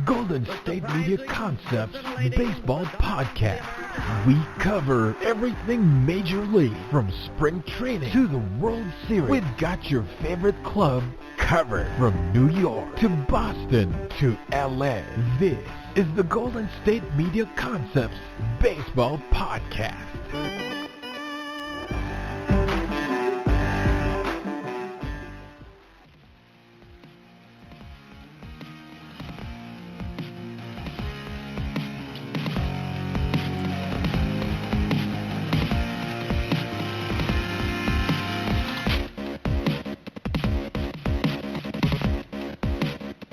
Golden State Media Concepts Baseball Podcast. We cover everything Major League, from spring training to the World Series. We've got your favorite club covered, from New York to Boston to LA. This is the Golden State Media Concepts Baseball Podcast.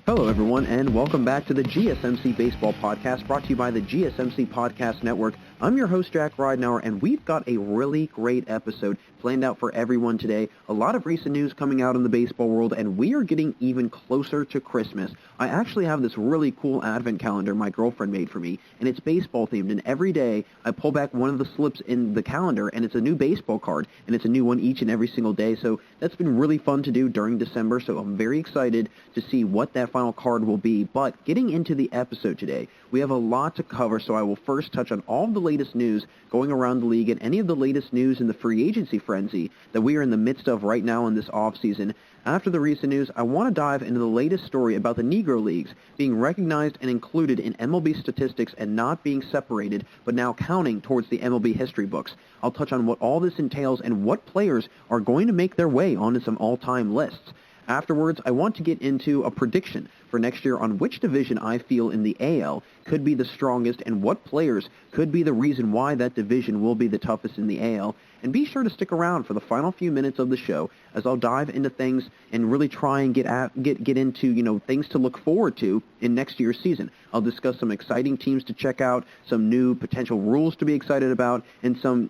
Hello, everyone, and welcome back to the GSMC Baseball Podcast, brought to you by the GSMC Podcast Network. I'm your host, Jack Ridenauer, and we've got a really great episode planned out for everyone today. A lot of recent news coming out in the baseball world, and we are getting even closer to Christmas. I actually have this really cool advent calendar my girlfriend made for me, and it's baseball themed, and every day I pull back one of the slips in the calendar, and it's a new baseball card, and it's a new one each and every single day, so that's been really fun to do during December, so I'm very excited to see what that final card will be. But getting into the episode today, we have a lot to cover, so I will first touch on all of the latest news going around the league and any of the latest news in the free agency frenzy that we are in the midst of right now in this offseason. After the recent news, I want to dive into the latest story about the Negro Leagues being recognized and included in MLB statistics and not being separated, but now counting towards the MLB history books. I'll touch on what all this entails and what players are going to make their way onto some all-time lists. Afterwards, I want to get into a prediction for next year on which division I feel in the AL could be the strongest and what players could be the reason why that division will be the toughest in the AL. And be sure to stick around for the final few minutes of the show as I'll dive into things and really try and get into, things to look forward to in next year's season. I'll discuss some exciting teams to check out, some new potential rules to be excited about, and some,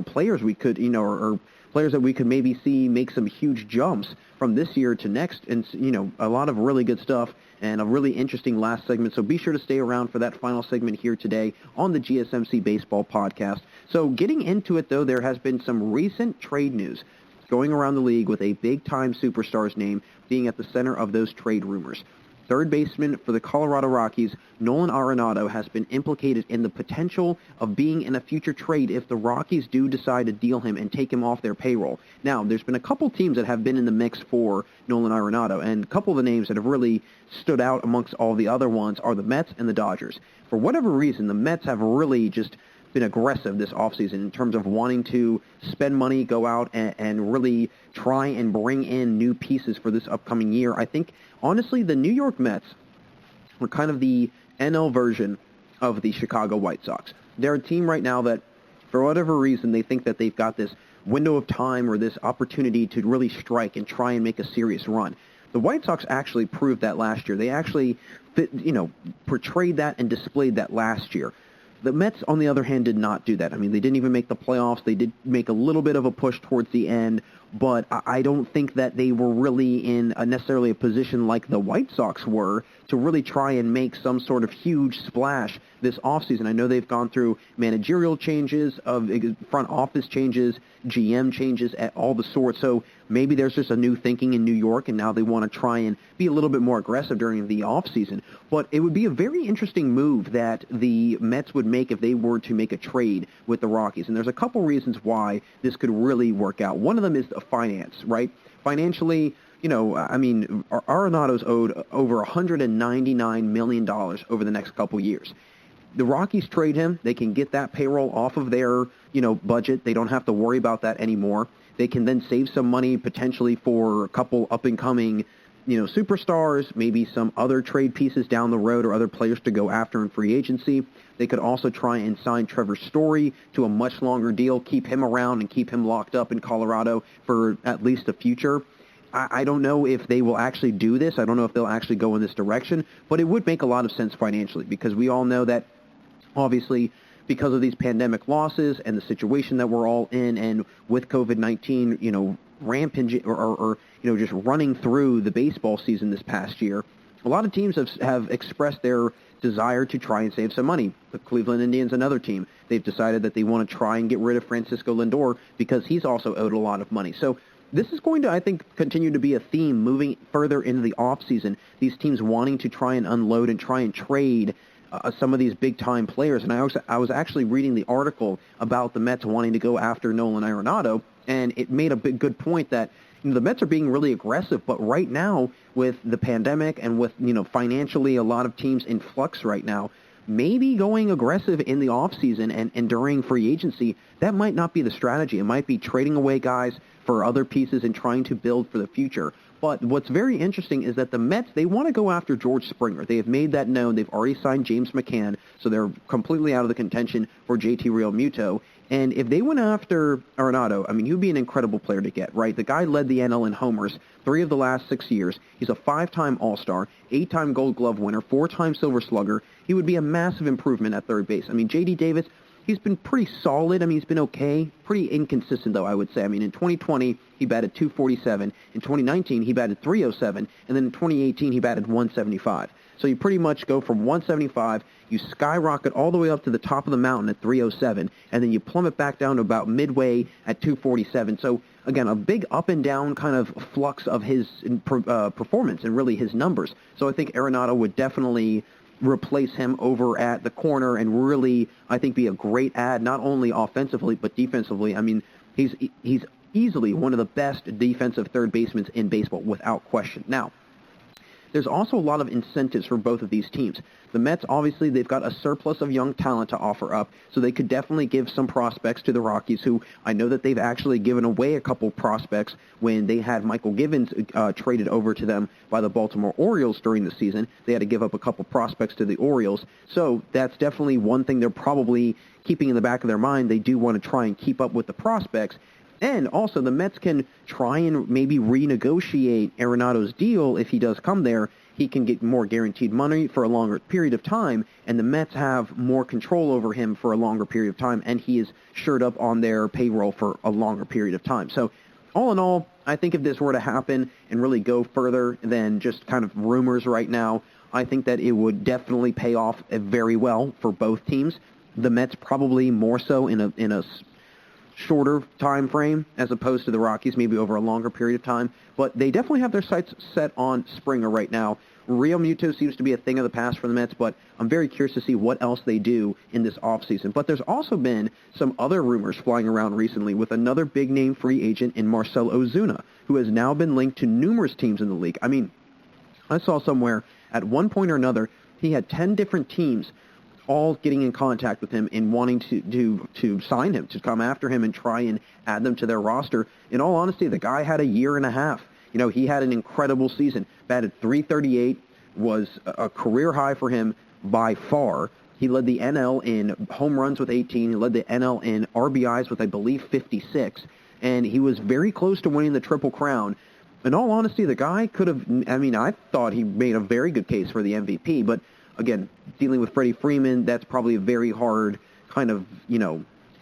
players we could, or players that we could maybe see make some huge jumps from this year to next, and a lot of really good stuff and a really interesting last segment. So be sure to stay around for that final segment here today on the GSMC Baseball Podcast. So getting into it, though, there has been some recent trade news going around the league with a big-time superstar's name being at the center of those trade rumors. Third baseman for the Colorado Rockies, Nolan Arenado, has been implicated in the potential of being in a future trade if the Rockies do decide to deal him and take him off their payroll. Now, there's been a couple teams that have been in the mix for Nolan Arenado, and a couple of the names that have really stood out amongst all the other ones are the Mets and the Dodgers. For whatever reason, the Mets have really just been aggressive this offseason in terms of wanting to spend money, go out and really try and bring in new pieces for this upcoming year. I think, honestly, the New York Mets were kind of the NL version of the Chicago White Sox. They're a team right now that, for whatever reason, they think that they've got this window of time or this opportunity to really strike and try and make a serious run. The White Sox actually proved that last year. They actually, portrayed that and displayed that last year. The Mets, on the other hand, did not do that. I mean, they didn't even make the playoffs. They did make a little bit of a push towards the end, but I don't think that they were really in necessarily a position like the White Sox were to really try and make some sort of huge splash this offseason. I know they've gone through managerial changes, of front office changes, GM changes, at all the sorts. So maybe there's just a new thinking in New York, and now they want to try and be a little bit more aggressive during the offseason. But it would be a very interesting move that the Mets would make if they were to make a trade with the Rockies. And there's a couple reasons why this could really work out. One of them is the finance, right? Financially, Arenado's owed over $199 million over the next couple years. The Rockies trade him. They can get that payroll off of their, budget. They don't have to worry about that anymore. They can then save some money potentially for a couple up-and-coming, superstars, maybe some other trade pieces down the road or other players to go after in free agency. They could also try and sign Trevor Story to a much longer deal, keep him around and keep him locked up in Colorado for at least a future. I don't know if they will actually do this. I don't know if they'll actually go in this direction, but it would make a lot of sense financially because we all know that, obviously, because of these pandemic losses and the situation that we're all in, and with COVID-19, rampant or just running through the baseball season this past year, a lot of teams have expressed their desire to try and save some money. The Cleveland Indians, another team, they've decided that they want to try and get rid of Francisco Lindor because he's also owed a lot of money. So this is going to, I think, continue to be a theme moving further into the offseason, these teams wanting to try and unload and try and trade some of these big-time players. And I was actually reading the article about the Mets wanting to go after Nolan Arenado, and it made a good point that the Mets are being really aggressive, but right now with the pandemic and with financially a lot of teams in flux right now, maybe going aggressive in the offseason and during free agency, that might not be the strategy. It might be trading away guys for other pieces and trying to build for the future. But what's very interesting is that the Mets, they want to go after George Springer. They have made that known. They've already signed James McCann, so they're completely out of the contention for JT Realmuto. And if they went after Arenado, I mean, he would be an incredible player to get, right? The guy led the NL in homers 3 of the last 6 years. He's a 5-time All-Star, 8-time Gold Glove winner, 4-time Silver Slugger. He would be a massive improvement at third base. I mean, J.D. Davis, he's been pretty solid. I mean, he's been okay. Pretty inconsistent, though, I would say. I mean, in 2020, he batted .247. In 2019, he batted .307. And then in 2018, he batted .175. So you pretty much go from 175, you skyrocket all the way up to the top of the mountain at .307, and then you plummet back down to about midway at .247. So, again, a big up and down kind of flux of his performance and really his numbers. So I think Arenado would definitely replace him over at the corner and really, I think, be a great add, not only offensively but defensively. I mean, he's easily one of the best defensive third basemen in baseball without question. Now, there's also a lot of incentives for both of these teams. The Mets, obviously, they've got a surplus of young talent to offer up, so they could definitely give some prospects to the Rockies, who I know that they've actually given away a couple prospects when they had Michael Givens traded over to them by the Baltimore Orioles during the season. They had to give up a couple prospects to the Orioles, so that's definitely one thing they're probably keeping in the back of their mind. They do want to try and keep up with the prospects. And also, the Mets can try and maybe renegotiate Arenado's deal if he does come there. He can get more guaranteed money for a longer period of time, and the Mets have more control over him for a longer period of time, and he is shored up on their payroll for a longer period of time. So, all in all, I think if this were to happen and really go further than just kind of rumors right now, I think that it would definitely pay off very well for both teams. The Mets probably more so in a shorter time frame as opposed to the Rockies, maybe over a longer period of time. But they definitely have their sights set on Springer right now. Realmuto seems to be a thing of the past for the Mets, but I'm very curious to see what else they do in this offseason. But there's also been some other rumors flying around recently with another big-name free agent in Marcell Ozuna, who has now been linked to numerous teams in the league. I mean, I saw somewhere at one point or another he had 10 different teams all getting in contact with him and wanting to sign him, to come after him and try and add them to their roster. In all honesty, the guy had a year and a half. You know, he had an incredible season. Batted .338, was a career high for him by far. He led the NL in home runs with 18. He led the NL in RBIs with, I believe, 56. And he was very close to winning the Triple Crown. In all honesty, the guy could have, I mean, I thought he made a very good case for the MVP, but again, dealing with Freddie Freeman, that's probably a very hard kind of,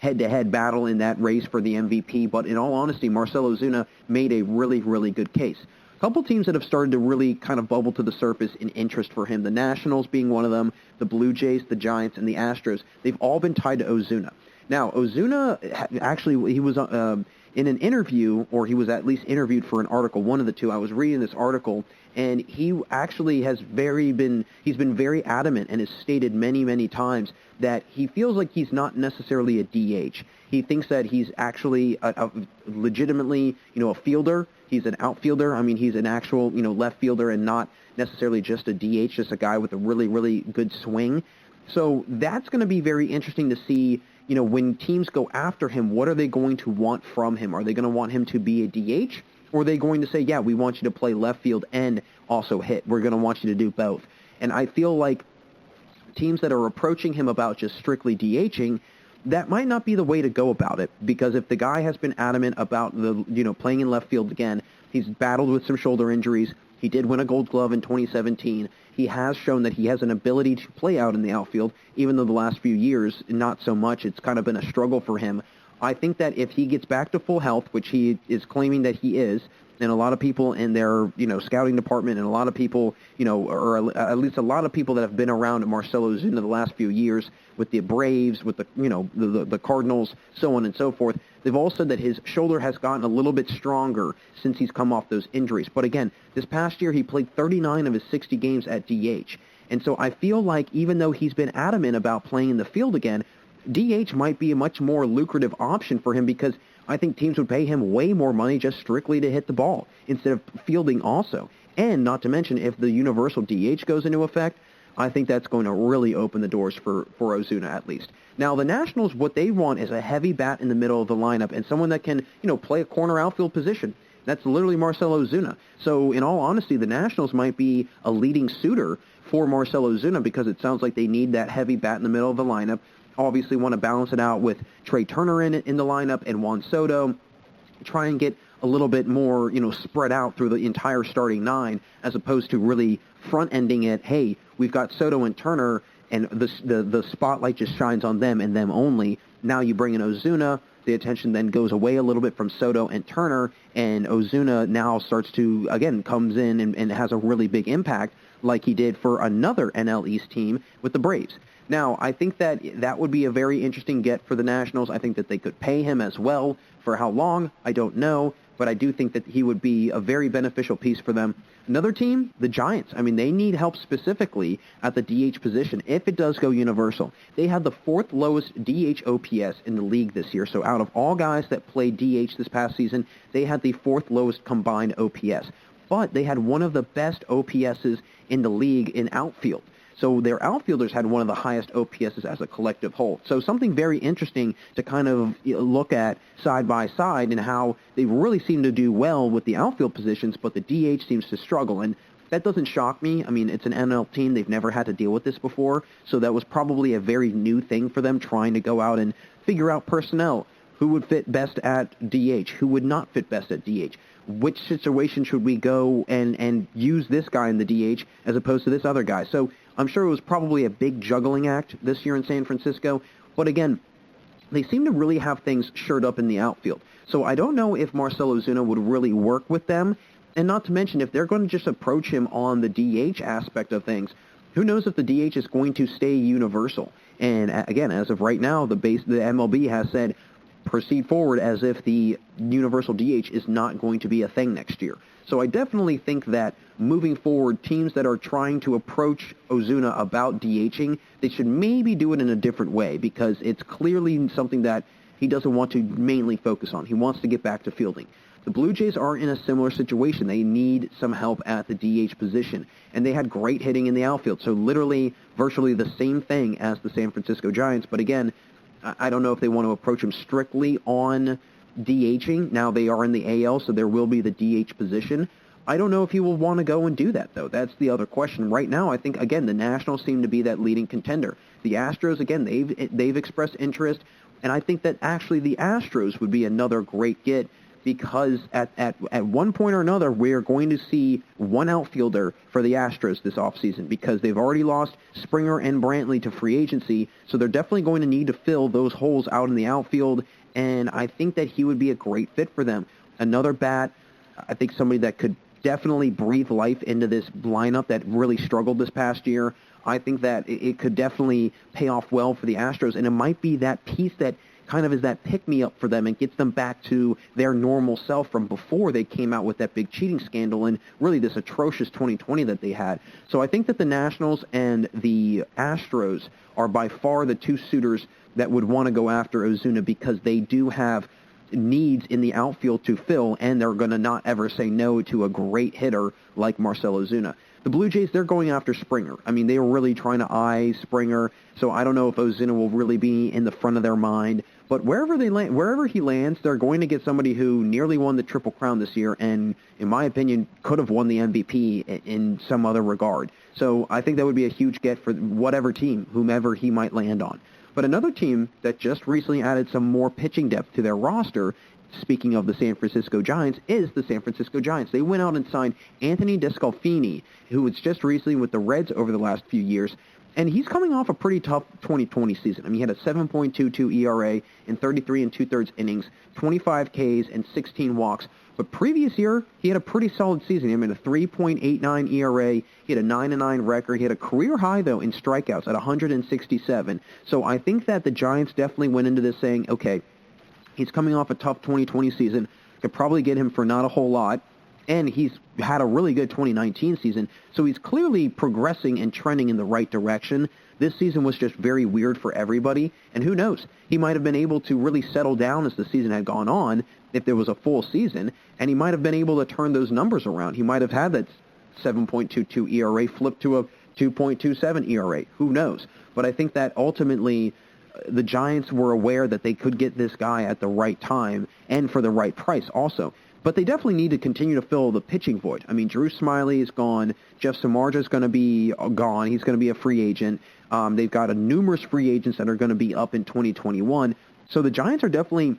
head-to-head battle in that race for the MVP. But in all honesty, Marcell Ozuna made a really, really good case. A couple teams that have started to really kind of bubble to the surface in interest for him, the Nationals being one of them, the Blue Jays, the Giants, and the Astros, they've all been tied to Ozuna. Now, Ozuna, actually, he was in an interview, or he was at least interviewed for an article, one of the two. I was reading this article, and he actually he's been very adamant and has stated many, many times that he feels like he's not necessarily a DH. He thinks that he's actually legitimately, a fielder. He's an outfielder. I mean, he's an actual, left fielder and not necessarily just a DH, just a guy with a really, really good swing. So that's going to be very interesting to see, when teams go after him, what are they going to want from him? Are they going to want him to be a DH? Or are they going to say, yeah, we want you to play left field and also hit. We're going to want you to do both. And I feel like teams that are approaching him about just strictly DHing, that might not be the way to go about it. Because if the guy has been adamant about playing in left field again, he's battled with some shoulder injuries. He did win a Gold Glove in 2017. He has shown that he has an ability to play out in the outfield, even though the last few years, not so much. It's kind of been a struggle for him. I think that if he gets back to full health, which he is claiming that he is, and a lot of people in their, scouting department, and a lot of people, or at least a lot of people that have been around Marcell Ozuna the last few years with the Braves, with the Cardinals, so on and so forth, they've all said that his shoulder has gotten a little bit stronger since he's come off those injuries. But again, this past year he played 39 of his 60 games at DH. And so I feel like even though he's been adamant about playing in the field again, DH might be a much more lucrative option for him, because I think teams would pay him way more money just strictly to hit the ball instead of fielding also. And not to mention, if the universal DH goes into effect, I think that's going to really open the doors for Ozuna at least. Now, the Nationals, what they want is a heavy bat in the middle of the lineup and someone that can, play a corner outfield position. That's literally Marcell Ozuna. So in all honesty, the Nationals might be a leading suitor for Marcell Ozuna, because it sounds like they need that heavy bat in the middle of the lineup. Obviously want to balance it out with Trey Turner in the lineup and Juan Soto. Try and get a little bit more, spread out through the entire starting nine, as opposed to really front-ending it. Hey, we've got Soto and Turner, and the spotlight just shines on them and them only. Now you bring in Ozuna, the attention then goes away a little bit from Soto and Turner, and Ozuna now starts to, again, comes in and has a really big impact, like he did for another NL East team with the Braves. Now, I think that would be a very interesting get for the Nationals. I think that they could pay him as well. For how long, I don't know, but I do think that he would be a very beneficial piece for them. Another team, the Giants. I mean, they need help specifically at the DH position if it does go universal. They had the fourth lowest DH OPS in the league this year. So out of all guys that played DH this past season, they had the fourth lowest combined OPS. But they had one of the best OPSs in the league in outfield. So their outfielders had one of the highest OPSs as a collective whole. So something very interesting to kind of look at side by side, and how they really seem to do well with the outfield positions, but the DH seems to struggle. And that doesn't shock me. I mean, it's an NL team. They've never had to deal with this before. So that was probably a very new thing for them, trying to go out and figure out personnel. Who would fit best at DH? Who would not fit best at DH? Which situation should we go and use this guy in the DH as opposed to this other guy? So I'm sure it was probably a big juggling act this year in San Francisco. But again, they seem to really have things shored up in the outfield. So I don't know if Marcell Ozuna would really work with them. And not to mention, if they're going to just approach him on the DH aspect of things, who knows if the DH is going to stay universal. And again, as of right now, the MLB has said, proceed forward as if the universal DH is not going to be a thing next year. So I definitely think that moving forward, teams that are trying to approach Ozuna about DHing, they should maybe do it in a different way, because it's clearly something that he doesn't want to mainly focus on. He wants to get back to fielding. The Blue Jays are in a similar situation. They need some help at the DH position, and they had great hitting in the outfield. So literally, virtually the same thing as the San Francisco Giants. But again, I don't know if they want to approach him strictly on DHing. Now they are in the AL, so there will be the DH position. I don't know if he will want to go and do that, though. That's the other question. Right now, I think, again, the Nationals seem to be that leading contender. The Astros, again, they've expressed interest, and I think that actually the Astros would be another great get, because at one point or another, we're going to see one outfielder for the Astros this offseason, because they've already lost Springer and Brantley to free agency, so they're definitely going to need to fill those holes out in the outfield, and I think that he would be a great fit for them. Another bat, I think somebody that could definitely breathe life into this lineup that really struggled this past year. I think that it could definitely pay off well for the Astros, and it might be that piece that kind of is that pick-me-up for them and gets them back to their normal self from before they came out with that big cheating scandal and really this atrocious 2020 that they had. So I think that the Nationals and the Astros are by far the two suitors that would want to go after Ozuna, because they do have needs in the outfield to fill, and they're going to not ever say no to a great hitter like Marcell Ozuna. The Blue Jays, they're going after Springer. I mean, they are really trying to eye Springer, so I don't know if Ozuna will really be in the front of their mind. But wherever he lands, they're going to get somebody who nearly won the Triple Crown this year, and in my opinion, could have won the MVP in some other regard. So I think that would be a huge get for whatever team, whomever he might land on. But another team that just recently added some more pitching depth to their roster, speaking of the San Francisco Giants, is the San Francisco Giants. They went out and signed Anthony DeSclafani, who was just recently with the Reds over the last few years. And he's coming off a pretty tough 2020 season. I mean, he had a 7.22 ERA in 33 2/3 innings, 25 Ks, and 16 walks. But previous year, he had a pretty solid season. I mean, a 3.89 ERA. He had a 9-9 record. He had a career high, though, in strikeouts at 167. So I think that the Giants definitely went into this saying, okay, he's coming off a tough 2020 season. Could probably get him for not a whole lot. And he's had a really good 2019 season. So he's clearly progressing and trending in the right direction. This season was just very weird for everybody. And who knows? He might have been able to really settle down as the season had gone on if there was a full season. And he might have been able to turn those numbers around. He might have had that 7.22 ERA flip to a 2.27 ERA. Who knows? But I think that ultimately the Giants were aware that they could get this guy at the right time and for the right price also. But they definitely need to continue to fill the pitching void. I mean, Drew Smyly is gone. Jeff Samardzija is going to be gone. He's going to be a free agent. They've got numerous free agents that are going to be up in 2021. So the Giants are definitely,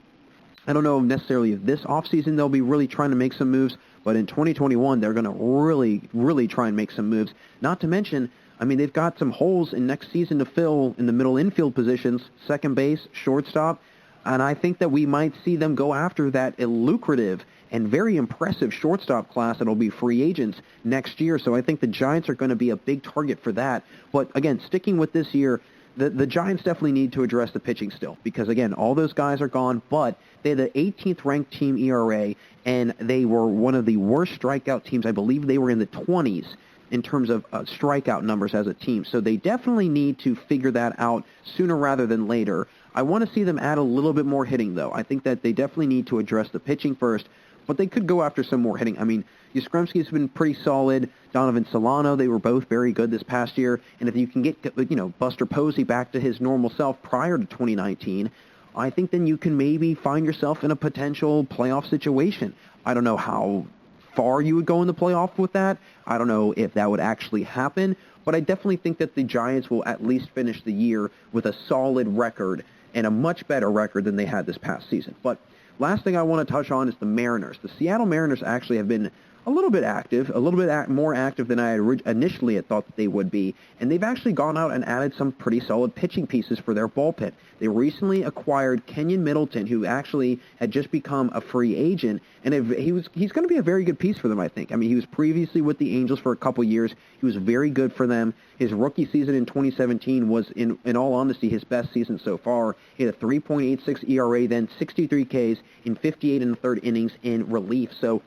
I don't know necessarily if this offseason they'll be really trying to make some moves, but in 2021 they're going to really, really try and make some moves. Not to mention, I mean, they've got some holes in next season to fill in the middle infield positions, second base, shortstop, and I think that we might see them go after that lucrative and very impressive shortstop class that'll be free agents next year. So I think the Giants are going to be a big target for that. But again, sticking with this year, the Giants definitely need to address the pitching still because, again, all those guys are gone, but they had the 18th ranked team ERA, and they were one of the worst strikeout teams. I believe they were in the 20s in terms of strikeout numbers as a team. So they definitely need to figure that out sooner rather than later. I want to see them add a little bit more hitting, though. I think that they definitely need to address the pitching first, but they could go after some more hitting. I mean, Yastrzemski's been pretty solid. Donovan Solano, they were both very good this past year. And if you can get, Buster Posey back to his normal self prior to 2019, I think then you can maybe find yourself in a potential playoff situation. I don't know how far you would go in the playoff with that. I don't know if that would actually happen, but I definitely think that the Giants will at least finish the year with a solid record and a much better record than they had this past season. But last thing I want to touch on is the Mariners. The Seattle Mariners actually have been a little bit active, a little bit more active than I initially had thought that they would be, and they've actually gone out and added some pretty solid pitching pieces for their bullpen. They recently acquired Kenyon Middleton, who actually had just become a free agent, and he's going to be a very good piece for them, I think. I mean, he was previously with the Angels for a couple years. He was very good for them. His rookie season in 2017 was, in all honesty, his best season so far. He had a 3.86 ERA, then 63 Ks in 58 and a third innings in relief. So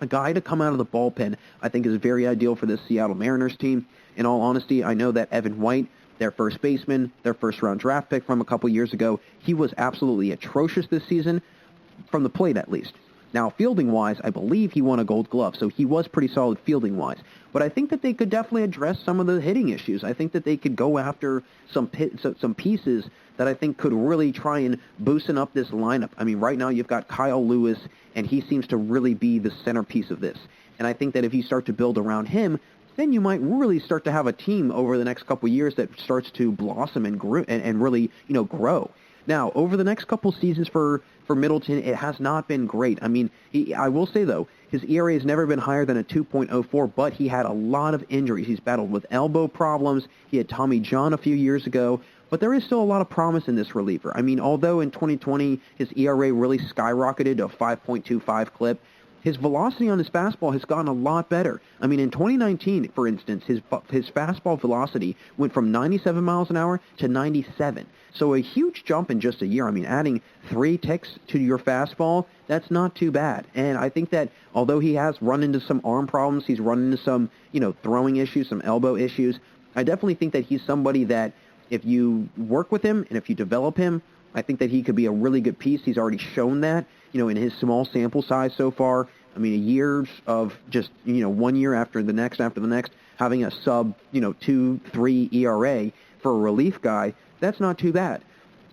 a guy to come out of the bullpen, I think, is very ideal for this Seattle Mariners team. In all honesty, I know that Evan White, their first baseman, their first-round draft pick from a couple years ago, he was absolutely atrocious this season, from the plate at least. Now, fielding-wise, I believe he won a Gold Glove, so he was pretty solid fielding-wise. But I think that they could definitely address some of the hitting issues. I think that they could go after some pieces that I think could really try and boosten up this lineup. I mean, right now you've got Kyle Lewis, and he seems to really be the centerpiece of this. And I think that if you start to build around him, then you might really start to have a team over the next couple of years that starts to blossom and really grow. Now, over the next couple seasons for Middleton, it has not been great. I mean, I will say, though, his ERA has never been higher than a 2.04, but he had a lot of injuries. He's battled with elbow problems. He had Tommy John a few years ago. But there is still a lot of promise in this reliever. I mean, although in 2020 his ERA really skyrocketed to a 5.25 clip, his velocity on his fastball has gotten a lot better. I mean, in 2019, for instance, his fastball velocity went from 97 miles an hour to 97. So a huge jump in just a year. I mean, adding 3 ticks to your fastball, that's not too bad. And I think that although he has run into some arm problems, he's run into some, throwing issues, some elbow issues, I definitely think that he's somebody that if you work with him and if you develop him, I think that he could be a really good piece. He's already shown that, in his small sample size so far. I mean, years of just, 1 year after the next, having a sub, 2-3 ERA for a relief guy, that's not too bad.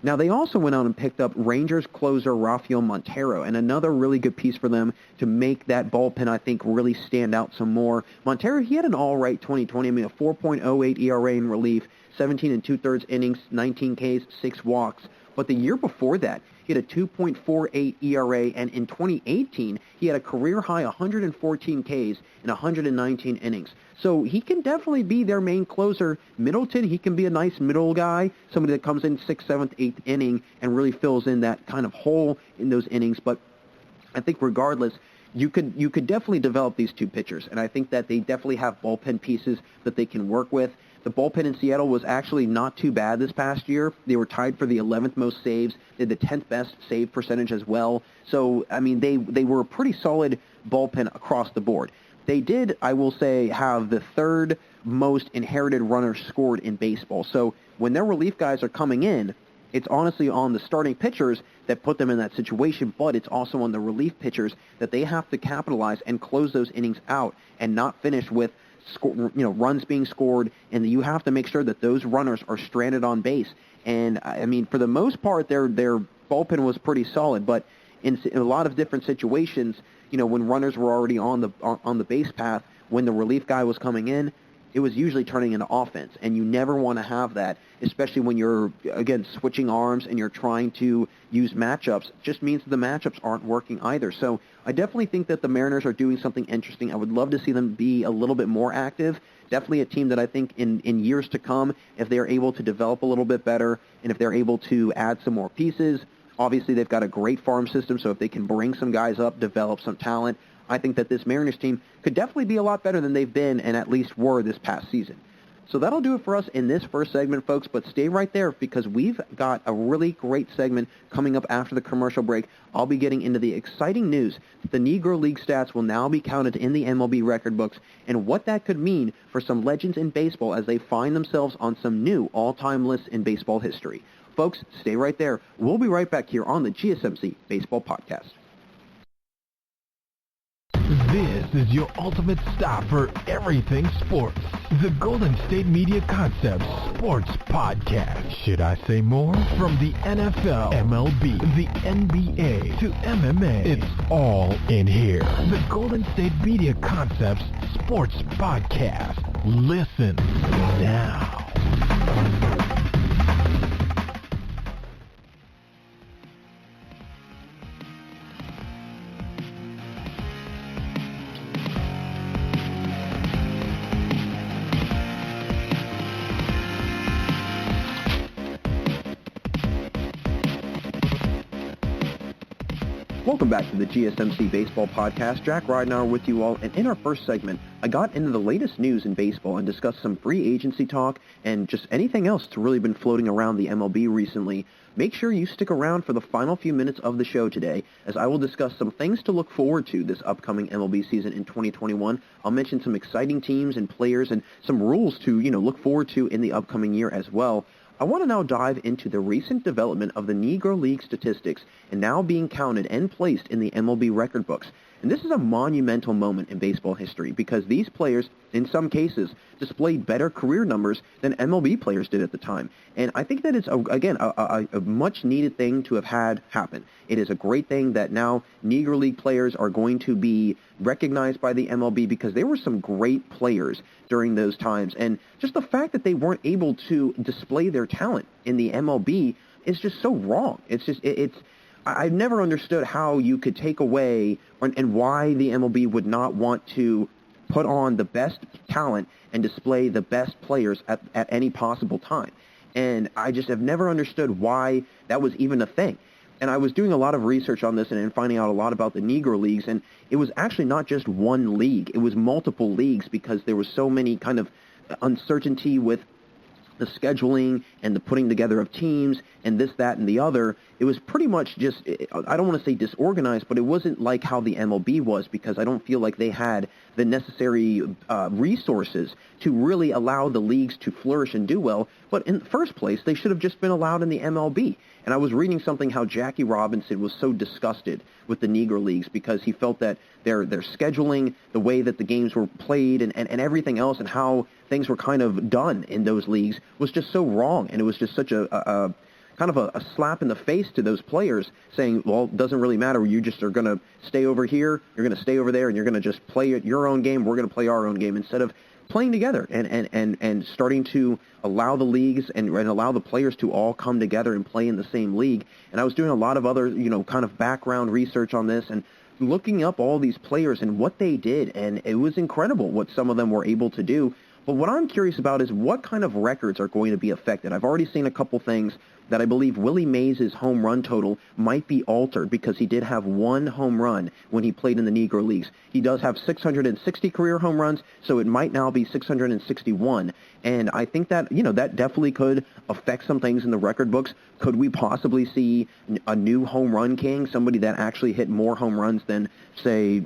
Now, they also went out and picked up Rangers closer Rafael Montero, and another really good piece for them to make that bullpen, I think, really stand out some more. Montero, he had an all-right 2020. I mean, a 4.08 ERA in relief, 17 and 2/3 innings, 19 Ks, 6 walks. But the year before that, he had a 2.48 ERA, and in 2018, he had a career-high 114 Ks in 119 innings. So he can definitely be their main closer. Middleton, he can be a nice middle guy, somebody that comes in 6th, 7th, 8th inning and really fills in that kind of hole in those innings. But I think regardless, you could definitely develop these two pitchers, and I think that they definitely have bullpen pieces that they can work with. The bullpen in Seattle was actually not too bad this past year. They were tied for the 11th most saves. They had the 10th best save percentage as well. So, I mean, they were a pretty solid bullpen across the board. They did, I will say, have the third most inherited runners scored in baseball. So when their relief guys are coming in, it's honestly on the starting pitchers that put them in that situation, but it's also on the relief pitchers that they have to capitalize and close those innings out and not finish with runs being scored, and you have to make sure that those runners are stranded on base. And I mean, for the most part, their bullpen was pretty solid, but in a lot of different situations, when runners were already on the base path, when the relief guy was coming in, it was usually turning into offense, and you never want to have that, especially when you're, again, switching arms and you're trying to use matchups. It just means the matchups aren't working either. So I definitely think that the Mariners are doing something interesting. I would love to see them be a little bit more active. Definitely a team that I think in years to come, if they're able to develop a little bit better and if they're able to add some more pieces, obviously they've got a great farm system, so if they can bring some guys up, develop some talent, I think that this Mariners team could definitely be a lot better than they've been and at least were this past season. So that'll do it for us in this first segment, folks, but stay right there because we've got a really great segment coming up after the commercial break. I'll be getting into the exciting news that the Negro League stats will now be counted in the MLB record books and what that could mean for some legends in baseball as they find themselves on some new all-time lists in baseball history. Folks, stay right there. We'll be right back here on the GSMC Baseball Podcast. This is your ultimate stop for everything sports. The Golden State Media Concepts Sports Podcast. Should I say more? From the NFL, MLB, the NBA, to MMA, it's all in here. The Golden State Media Concepts Sports Podcast. Listen now. Welcome back to the GSMC Baseball Podcast. Jack Ridenauer with you all, and in our first segment, I got into the latest news in baseball and discussed some free agency talk and just anything else that's really been floating around the MLB recently. Make sure you stick around for the final few minutes of the show today, as I will discuss some things to look forward to this upcoming MLB season in 2021. I'll mention some exciting teams and players and some rules to, look forward to in the upcoming year as well. I want to now dive into the recent development of the Negro League statistics and now being counted and placed in the MLB record books. And this is a monumental moment in baseball history because these players, in some cases, displayed better career numbers than MLB players did at the time. And I think that it's, a much-needed thing to have had happen. It is a great thing that now Negro League players are going to be recognized by the MLB because there were some great players during those times. And just the fact that they weren't able to display their talent in the MLB is just so wrong. I've never understood how you could take away and why the MLB would not want to put on the best talent and display the best players at any possible time. And I just have never understood why that was even a thing. And I was doing a lot of research on this and finding out a lot about the Negro Leagues, and it was actually not just one league. It was multiple leagues because there was so many kind of uncertainty with the scheduling and the putting together of teams and this, that, and the other. It was pretty much just, I don't want to say disorganized, but it wasn't like how the MLB was because I don't feel like they had the necessary resources to really allow the leagues to flourish and do well. But in the first place, they should have just been allowed in the MLB. And I was reading something how Jackie Robinson was so disgusted with the Negro Leagues because he felt that their scheduling, the way that the games were played and everything else and how things were kind of done in those leagues was just so wrong. And it was just such a kind of a slap in the face to those players saying, well, it doesn't really matter. You just are going to stay over here, you're going to stay over there, and you're going to just play your own game. We're going to play our own game instead of playing together and starting to allow the leagues and allow the players to all come together and play in the same league. And I was doing a lot of other, kind of background research on this and looking up all these players and what they did, and it was incredible what some of them were able to do. But what I'm curious about is what kind of records are going to be affected. I've already seen a couple things that I believe Willie Mays' home run total might be altered because he did have one home run when he played in the Negro Leagues. He does have 660 career home runs, so it might now be 661. And I think that, that definitely could affect some things in the record books. Could we possibly see a new home run king, somebody that actually hit more home runs than, say,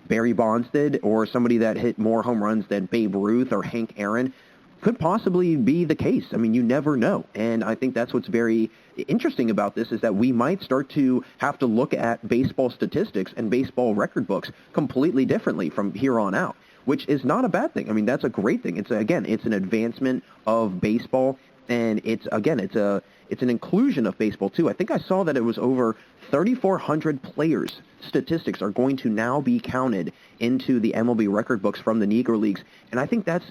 Barry Bonds did, or somebody that hit more home runs than Babe Ruth or Hank Aaron? Could possibly be the case. I mean, you never know. And I think that's what's very interesting about this is that we might start to have to look at baseball statistics and baseball record books completely differently from here on out, which is not a bad thing. I mean, that's a great thing. It's an advancement of baseball, and it's an inclusion of baseball too. I think I saw that it was over 3,400 players' statistics are going to now be counted into the MLB record books from the Negro Leagues. And I think that's,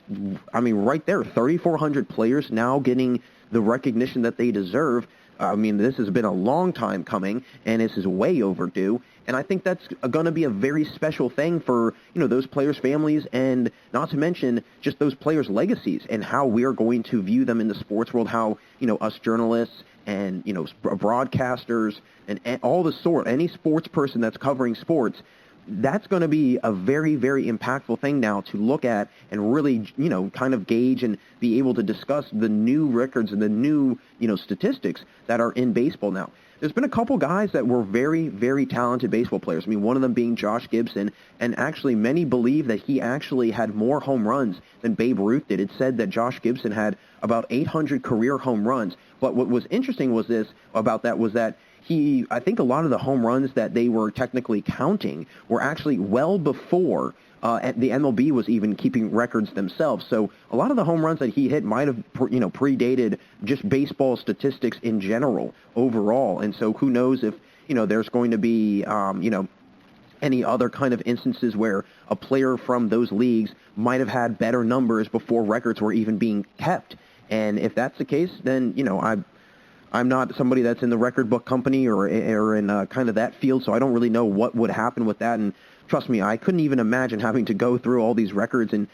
right there, 3,400 players now getting the recognition that they deserve. This has been a long time coming, and this is way overdue. And I think that's going to be a very special thing for, those players' families, and not to mention just those players' legacies and how we are going to view them in the sports world, how, us journalists and, broadcasters and all the sort, any sports person that's covering sports, that's going to be a very, very impactful thing now to look at and really, kind of gauge and be able to discuss the new records and the new, statistics that are in baseball now. There's been a couple guys that were very, very talented baseball players. One of them being Josh Gibson, and actually many believe that he actually had more home runs than Babe Ruth did. It said that Josh Gibson had about 800 career home runs. But what was interesting was that I think a lot of the home runs that they were technically counting were actually well before the MLB was even keeping records themselves. So a lot of the home runs that he hit might have, predated just baseball statistics in general overall. And so who knows if, there's going to be, any other kind of instances where a player from those leagues might have had better numbers before records were even being kept. And if that's the case, then, I'm not somebody that's in the record book company or in kind of that field, so I don't really know what would happen with that. And trust me, I couldn't even imagine having to go through all these records and,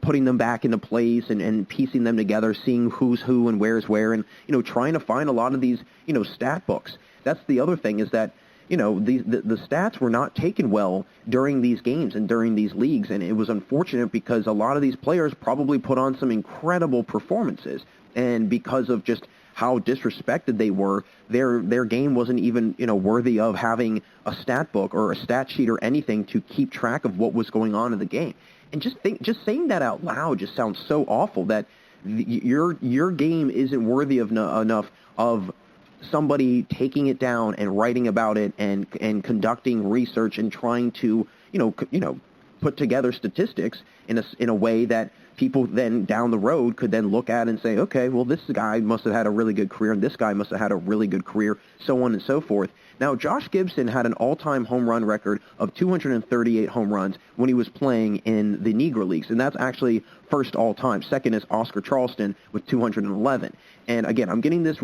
putting them back into place and piecing them together, seeing who's who and where's where, and, trying to find a lot of these, stat books. That's the other thing is that, the stats were not taken well during these games and during these leagues, and it was unfortunate because a lot of these players probably put on some incredible performances, and because of just how disrespected they were, their game wasn't even, worthy of having a stat book or a stat sheet or anything to keep track of what was going on in the game. And just saying that out loud just sounds so awful that your game isn't worthy of enough of somebody taking it down and writing about it and conducting research and trying to, put together statistics in a way that people then down the road could then look at and say, okay, well, this guy must have had a really good career, and this guy must have had a really good career, so on and so forth. Now, Josh Gibson had an all-time home run record of 238 home runs when he was playing in the Negro Leagues, and that's actually first all-time. Second is Oscar Charleston with 211. And again, I'm getting this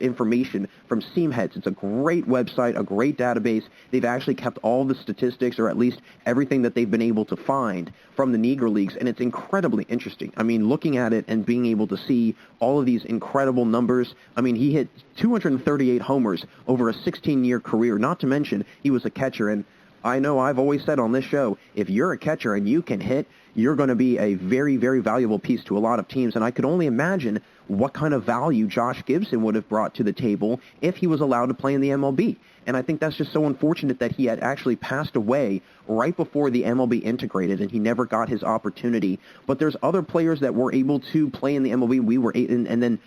information from Seamheads. It's a great website, a great database. They've actually kept all the statistics, or at least everything that they've been able to find from the Negro Leagues, and it's incredibly interesting. Looking at it and being able to see all of these incredible numbers. He hit 238 homers over a 16-year career, not to mention he was a catcher. And I know I've always said on this show, if you're a catcher and you can hit, you're going to be a very, very valuable piece to a lot of teams. And I could only imagine what kind of value Josh Gibson would have brought to the table if he was allowed to play in the MLB. And I think that's just so unfortunate that he had actually passed away right before the MLB integrated, and he never got his opportunity. But there's other players that were able to play in the MLB. And then,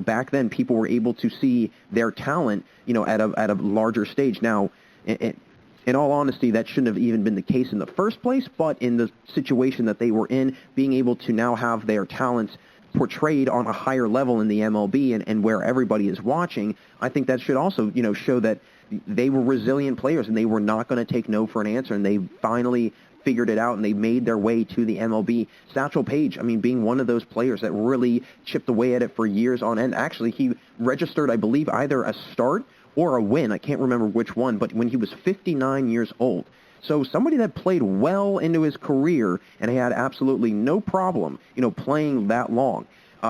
back then people were able to see their talent, at a larger stage. Now, in all honesty, that shouldn't have even been the case in the first place, but in the situation that they were in, being able to now have their talents portrayed on a higher level in the MLB and where everybody is watching, I think that should also, show that they were resilient players and they were not going to take no for an answer, and they finally figured it out and they made their way to the MLB. Satchel Paige, being one of those players that really chipped away at it for years on end. Actually, he registered, I believe, either a start or a win. I can't remember which one, but when he was 59 years old. So somebody that played well into his career, and he had absolutely no problem, playing that long.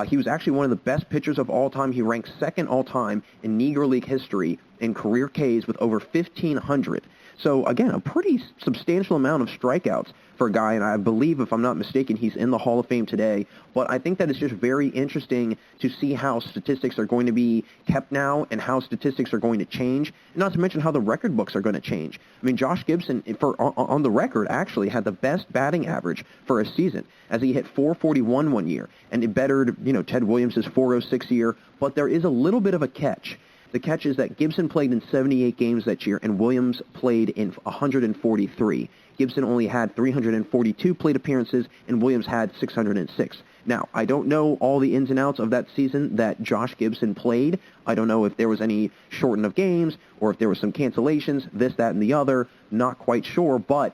He was actually one of the best pitchers of all time. He ranks second all time in Negro League history in career Ks with over 1,500. So, again, a pretty substantial amount of strikeouts for a guy, and I believe, if I'm not mistaken, he's in the Hall of Fame today. But I think that it's just very interesting to see how statistics are going to be kept now and how statistics are going to change, and not to mention how the record books are going to change. I mean, Josh Gibson, on the record, actually had the best batting average for a season, as he hit .441 one year, and it bettered, Ted Williams' .406 year. But there is a little bit of a catch. The catch is that Gibson played in 78 games that year, and Williams played in 143. Gibson only had 342 plate appearances, and Williams had 606. Now, I don't know all the ins and outs of that season that Josh Gibson played. I don't know if there was any shortening of games or if there was some cancellations, this, that, and the other. Not quite sure, but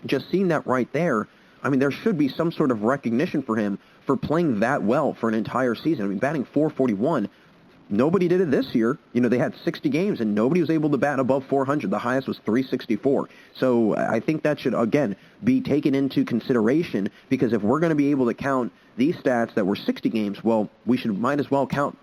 just seeing that right there, I mean, there should be some sort of recognition for him for playing that well for an entire season. I mean, batting .441, nobody did it this year. They had 60 games, and nobody was able to bat above 400. The highest was 364. So I think that should, again, be taken into consideration, because if we're going to be able to count these stats that were 60 games, well, we might as well count,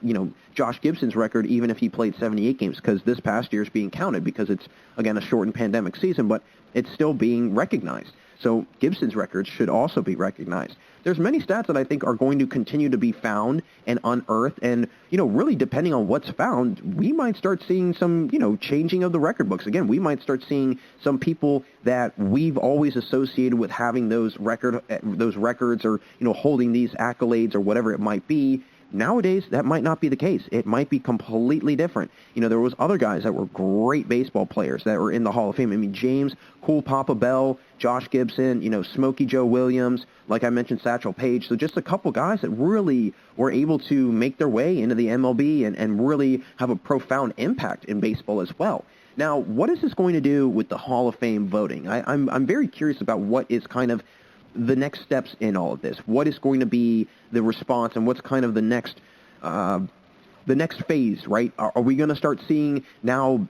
Josh Gibson's record, even if he played 78 games, because this past year is being counted because it's, again, a shortened pandemic season, but it's still being recognized. So Gibson's records should also be recognized. There's many stats that I think are going to continue to be found and unearthed, and, really depending on what's found, we might start seeing some, changing of the record books. Again, we might start seeing some people that we've always associated with having those records or, holding these accolades or whatever it might be. Nowadays, that might not be the case. It might be completely different. There was other guys that were great baseball players that were in the Hall of Fame. I mean, James Cool Papa Bell, Josh Gibson, Smokey Joe Williams, like I mentioned, Satchel Paige. So just a couple guys that really were able to make their way into the MLB and really have a profound impact in baseball as well. Now, what is this going to do with the Hall of Fame voting? I'm very curious about what is kind of the next steps in all of this. What is going to be the response, and what's kind of the next phase, right? Are we going to start seeing now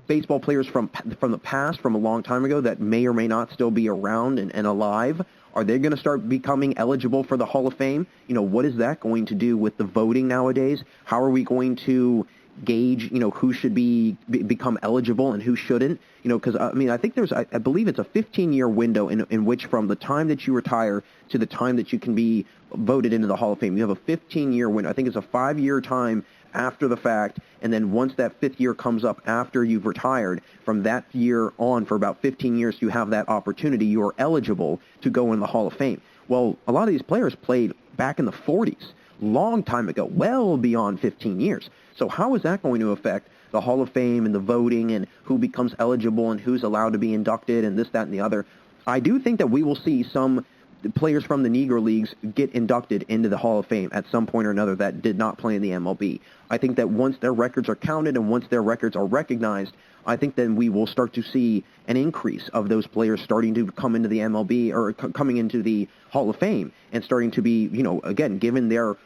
baseball players from the past, from a long time ago, that may or may not still be around and alive? Are they going to start becoming eligible for the Hall of Fame? What is that going to do with the voting nowadays? How are we going to gauge, who should become eligible and who shouldn't? Because, I think I believe it's a 15-year window in which, from the time that you retire to the time that you can be voted into the Hall of Fame, you have a 15-year window. I think it's a 5-year time after the fact, and then once that 5th year comes up after you've retired, from that year on for about 15 years, you have that opportunity. You are eligible to go in the Hall of Fame. Well, a lot of these players played back in the 40s, long time ago, well beyond 15 years. So how is that going to affect the Hall of Fame and the voting and who becomes eligible and who's allowed to be inducted and this, that, and the other? I do think that we will see some players from the Negro Leagues get inducted into the Hall of Fame at some point or another that did not play in the MLB. I think that once their records are counted and once their records are recognized, I think then we will start to see an increase of those players starting to come into the MLB or coming into the Hall of Fame and starting to be, again, given their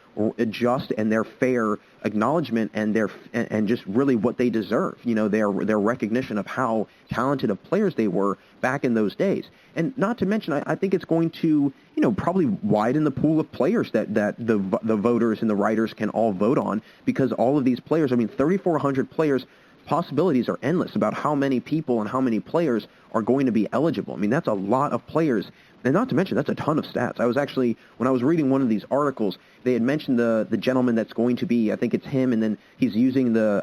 just and their fair acknowledgement and and just really what they deserve, their recognition of how talented of players they were back in those days. And not to mention, I think it's going to, probably widen the pool of players that the voters and the writers can all vote on, because all of these players, 3,400 players, possibilities are endless about how many people and how many players are going to be eligible. That's a lot of players. And not to mention, that's a ton of stats. I was actually, when I was reading one of these articles, they had mentioned the gentleman that's going to be, I think it's him, and then he's using the,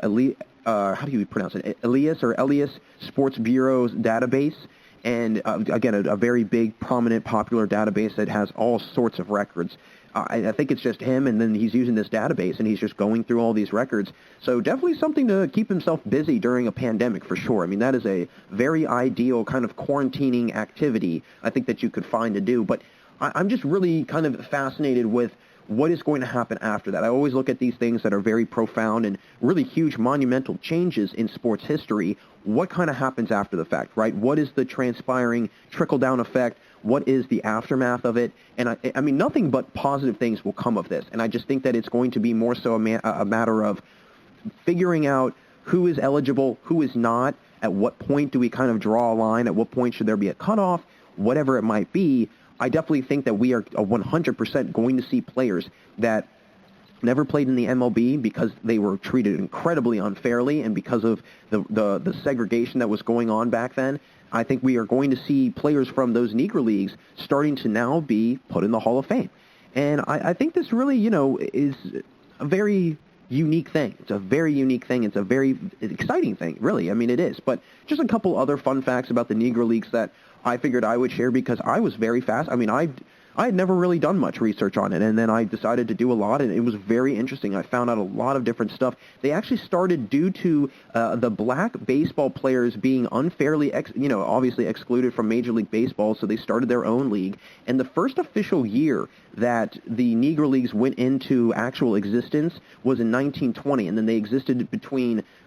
how do you pronounce it, Elias Sports Bureau's database. And again, a very big, prominent, popular database that has all sorts of records. I think it's just him, and then he's using this database, and he's just going through all these records. So definitely something to keep himself busy during a pandemic, for sure. That is a very ideal kind of quarantining activity, I think, that you could find to do. But I'm just really kind of fascinated with what is going to happen after that. I always look at these things that are very profound and really huge, monumental changes in sports history. What kind of happens after the fact, right? What is the transpiring trickle-down effect? What is the aftermath of it? And nothing but positive things will come of this. And I just think that it's going to be more so a matter of figuring out who is eligible, who is not, at what point do we kind of draw a line, at what point should there be a cutoff, whatever it might be, I definitely think that we are 100% going to see players that never played in the MLB because they were treated incredibly unfairly and because of the segregation that was going on back then. I think we are going to see players from those Negro Leagues starting to now be put in the Hall of Fame. And I think this really, is a very unique thing. It's a very unique thing. It's a very exciting thing, really. I mean, it is. But just a couple other fun facts about the Negro Leagues that I figured I would share because I was very fast. I mean, I had never really done much research on it, and then I decided to do a lot, and it was very interesting. I found out a lot of different stuff. They actually started due to the black baseball players being unfairly, obviously excluded from Major League Baseball, so they started their own league. And the first official year that the Negro Leagues went into actual existence was in 1920, and then they existed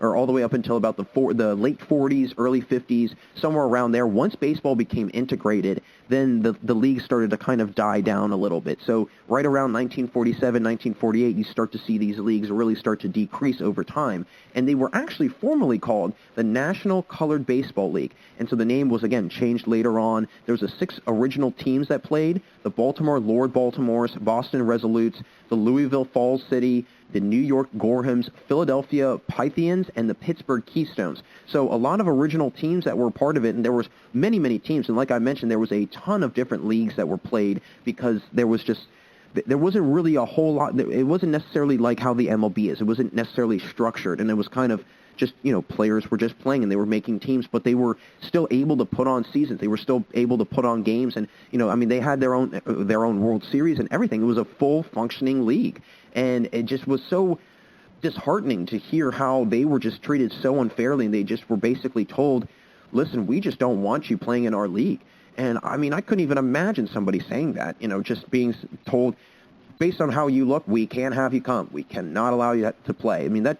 all the way up until about the late 40s, early 50s, somewhere around there. Once baseball became integrated, then the league started to kind of die down a little bit. So right around 1947, 1948, you start to see these leagues really start to decrease over time. And they were actually formerly called the National Colored Baseball League. And so the name was, again, changed later on. There was 6 original teams that played: the Baltimore Lord Baltimores, Boston Resolutes, the Louisville Falls City, the New York Gorhams, Philadelphia Pythians, and the Pittsburgh Keystones. So a lot of original teams that were part of it, and there was many, many teams. And like I mentioned, there was a ton of different leagues that were played because there wasn't really a whole lot. It wasn't necessarily like how the MLB is. It wasn't necessarily structured, and it was kind of just, players were just playing and they were making teams, but they were still able to put on seasons. They were still able to put on games, and they had their own World Series and everything. It was a full functioning league, and it just was so disheartening to hear how they were just treated so unfairly, and they just were basically told, "Listen, we just don't want you playing in our league." And I mean, I couldn't even imagine somebody saying that, just being told, based on how you look, we can't have you come. We cannot allow you to play. I mean, that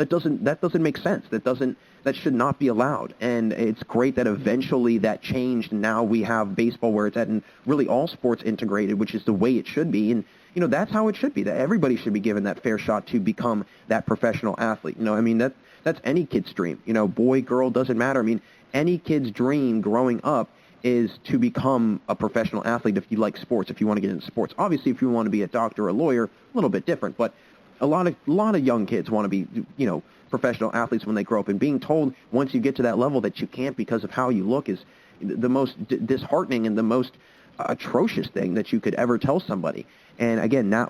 doesn't make sense. That should not be allowed. And it's great that eventually that changed. Now we have baseball where it's at, and really all sports integrated, which is the way it should be. And that's how it should be. That everybody should be given that fair shot to become that professional athlete. I mean, that's any kid's dream. Boy, girl, doesn't matter. I mean, any kid's dream growing up is to become a professional athlete if you like sports, if you want to get into sports. Obviously, if you want to be a doctor or a lawyer, a little bit different. But a lot of young kids want to be, professional athletes when they grow up. And being told once you get to that level that you can't because of how you look is the most disheartening and the most atrocious thing that you could ever tell somebody. And again, now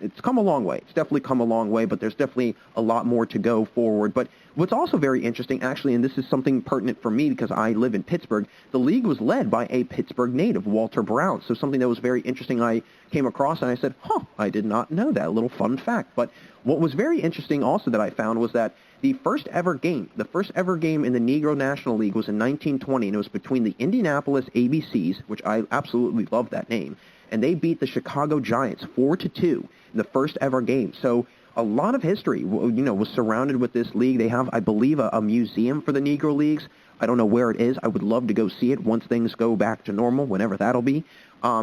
it's come a long way. It's definitely come a long way, but there's definitely a lot more to go forward. But what's also very interesting, actually, and this is something pertinent for me because I live in Pittsburgh, the league was led by a Pittsburgh native, Walter Brown. So something that was very interesting I came across, and I said, I did not know that. A little fun fact. But what was very interesting also that I found was that the first ever game in the Negro National League was in 1920, and it was between the Indianapolis ABCs, which I absolutely love that name, and they beat the Chicago Giants 4-2 in the first ever game. So a lot of history, was surrounded with this league. They have, I believe, a museum for the Negro Leagues. I don't know where it is. I would love to go see it once things go back to normal, whenever that'll be. I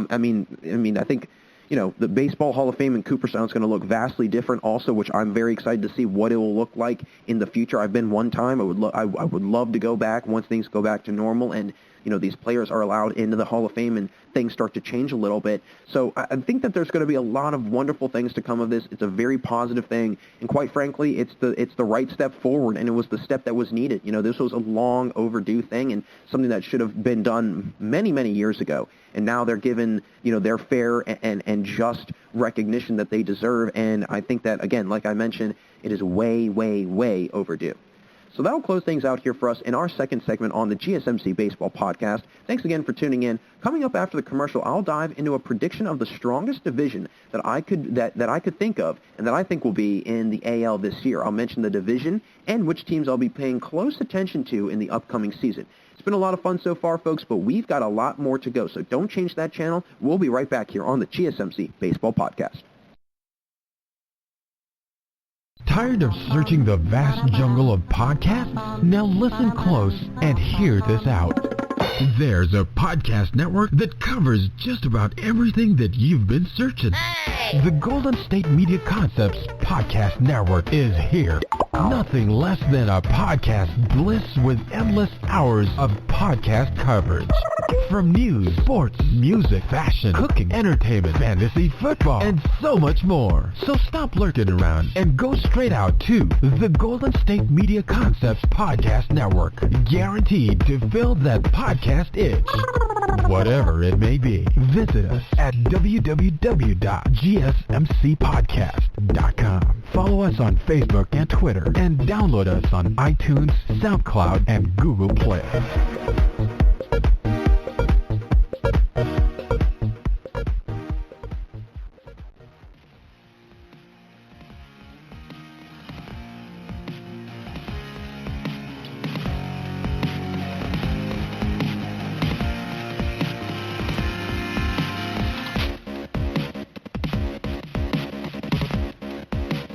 think, the Baseball Hall of Fame in Cooperstown is going to look vastly different also, which I'm very excited to see what it will look like in the future. I've been one time. I would love to go back once things go back to normal and, these players are allowed into the Hall of Fame and things start to change a little bit. So I think that there's going to be a lot of wonderful things to come of this. It's a very positive thing. And quite frankly, it's the right step forward, and it was the step that was needed. This was a long overdue thing and something that should have been done many, many years ago. And now they're given, their fair and just recognition that they deserve. And I think that, again, like I mentioned, it is way, way, way overdue. So that will close things out here for us in our second segment on the GSMC Baseball Podcast. Thanks again for tuning in. Coming up after the commercial, I'll dive into a prediction of the strongest division that I could think of and that I think will be in the AL this year. I'll mention the division and which teams I'll be paying close attention to in the upcoming season. It's been a lot of fun so far, folks, but we've got a lot more to go. So don't change that channel. We'll be right back here on the GSMC Baseball Podcast. Tired of searching the vast jungle of podcasts? Now listen close and hear this out. There's a podcast network that covers just about everything that you've been searching. Hey! The Golden State Media Concepts Podcast Network is here. Nothing less than a podcast bliss with endless hours of podcast coverage. From news, sports, music, fashion, cooking, entertainment, fantasy, football, and so much more. So stop lurking around and go straight out to the Golden State Media Concepts Podcast Network. Guaranteed to fill that podcast itch. Whatever it may be, visit us at www.gsmcpodcast.com. Follow us on Facebook and Twitter, and download us on iTunes, SoundCloud, and Google Play.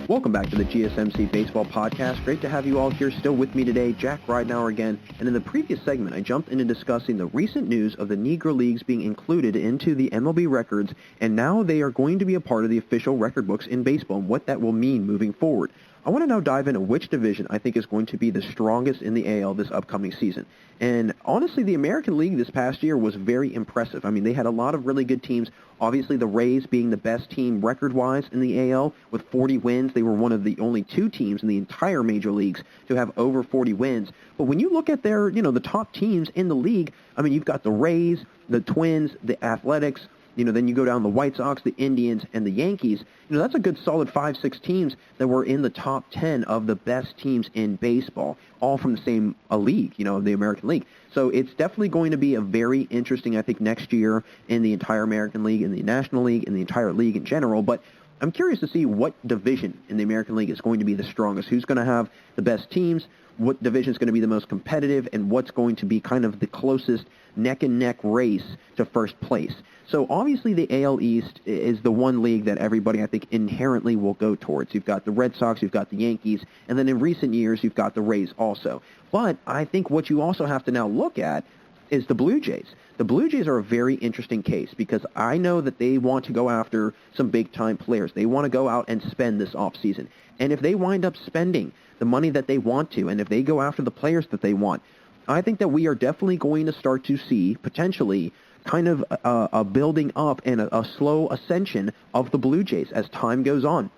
Welcome back to the GSMC Baseball Podcast. Great to have you all here still with me today. Jack Ridenauer again. And in the previous segment, I jumped into discussing the recent news of the Negro Leagues being included into the MLB records, and now they are going to be a part of the official record books in baseball and what that will mean moving forward. I want to now dive into which division I think is going to be the strongest in the AL this upcoming season. And honestly, the American League this past year was very impressive. I mean, they had a lot of really good teams. Obviously, the Rays being the best team record-wise in the AL with 40 wins. They were one of the only two teams in the entire major leagues to have over 40 wins. But when you look at their, the top teams in the league, I mean, you've got the Rays, the Twins, the Athletics, then you go down the White Sox, the Indians, and the Yankees. That's a good solid 5-6 teams that were in the top 10 of the best teams in baseball, all from the same league, the American League. So it's definitely going to be a very interesting, I think, next year in the entire American League, in the National League, in the entire league in general. But I'm curious to see what division in the American League is going to be the strongest, who's going to have the best teams, what division is going to be the most competitive, and what's going to be kind of the closest neck-and-neck race to first place. So obviously the AL East is the one league that everybody, I think, inherently will go towards. You've got the Red Sox, you've got the Yankees, and then in recent years you've got the Rays also. But I think what you also have to now look at is the Blue Jays. The Blue Jays are a very interesting case because I know that they want to go after some big-time players. They want to go out and spend this offseason. And if they wind up spending the money that they want to, and if they go after the players that they want, I think that we are definitely going to start to see, potentially, kind of a building up and a slow ascension of the Blue Jays as time goes on.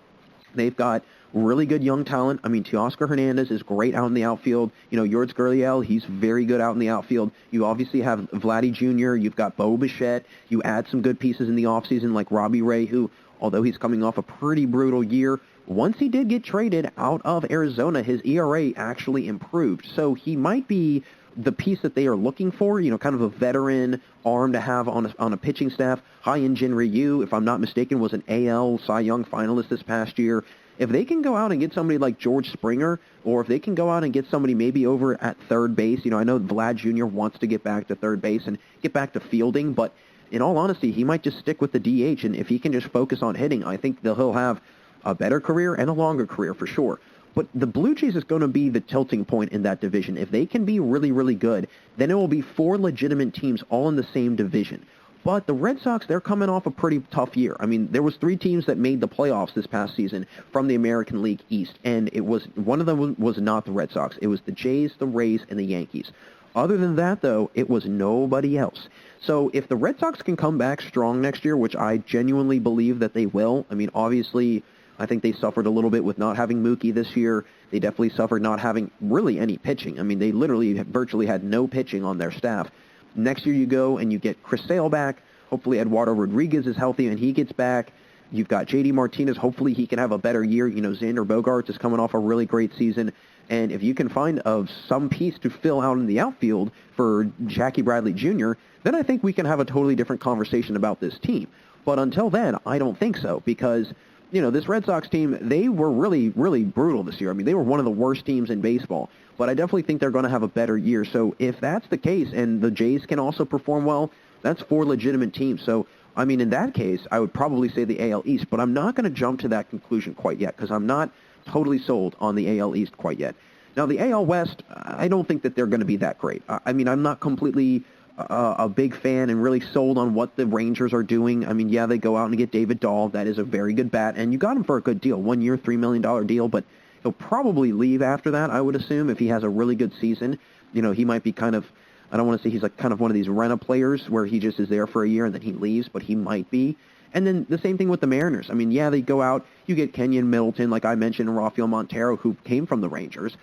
They've got really good young talent. I mean, Teoscar Hernandez is great out in the outfield. Yourz Gurriel, he's very good out in the outfield. You obviously have Vladdy Jr., you've got Bo Bichette. You add some good pieces in the offseason like Robbie Ray, who, although he's coming off a pretty brutal year, once he did get traded out of Arizona, his ERA actually improved. So he might be the piece that they are looking for, kind of a veteran arm to have on a pitching staff. Hyun-Jin Ryu, if I'm not mistaken, was an AL Cy Young finalist this past year. If they can go out and get somebody like George Springer, or if they can go out and get somebody maybe over at third base, I know Vlad Jr. wants to get back to third base and get back to fielding, but in all honesty, he might just stick with the DH, and if he can just focus on hitting, I think that he'll have a better career and a longer career for sure. But the Blue Jays is going to be the tilting point in that division. If they can be really, really good, then it will be 4 legitimate teams all in the same division. But the Red Sox, they're coming off a pretty tough year. I mean, there was 3 teams that made the playoffs this past season from the American League East, and one of them was not the Red Sox. It was the Jays, the Rays, and the Yankees. Other than that, though, it was nobody else. So if the Red Sox can come back strong next year, which I genuinely believe that they will, I mean, obviously, I think they suffered a little bit with not having Mookie this year. They definitely suffered not having really any pitching. I mean, they literally virtually had no pitching on their staff. Next year you go and you get Chris Sale back. Hopefully Eduardo Rodriguez is healthy and he gets back. You've got J.D. Martinez. Hopefully he can have a better year. Xander Bogaerts is coming off a really great season. And if you can find some piece to fill out in the outfield for Jackie Bradley Jr., then I think we can have a totally different conversation about this team. But until then, I don't think so because this Red Sox team, they were really, really brutal this year. I mean, they were one of the worst teams in baseball. But I definitely think they're going to have a better year. So if that's the case and the Jays can also perform well, that's 4 legitimate teams. So, I mean, in that case, I would probably say the AL East. But I'm not going to jump to that conclusion quite yet because I'm not totally sold on the AL East quite yet. Now, the AL West, I don't think that they're going to be that great. I mean, I'm not completely a big fan and really sold on what the Rangers are doing. I mean, yeah, they go out and get David Dahl. That is a very good bat, and you got him for a good deal. 1 year, $3 million deal, but He'll probably leave after that, I would assume, if he has a really good season. He might be kind of, I don't want to say he's like kind of one of these rent-a players where he just is there for a year and then he leaves, but he might be. And then the same thing with the Mariners. I mean, yeah, they go out, you get Kenyon Middleton, like I mentioned, and Rafael Montero, who came from the Rangers.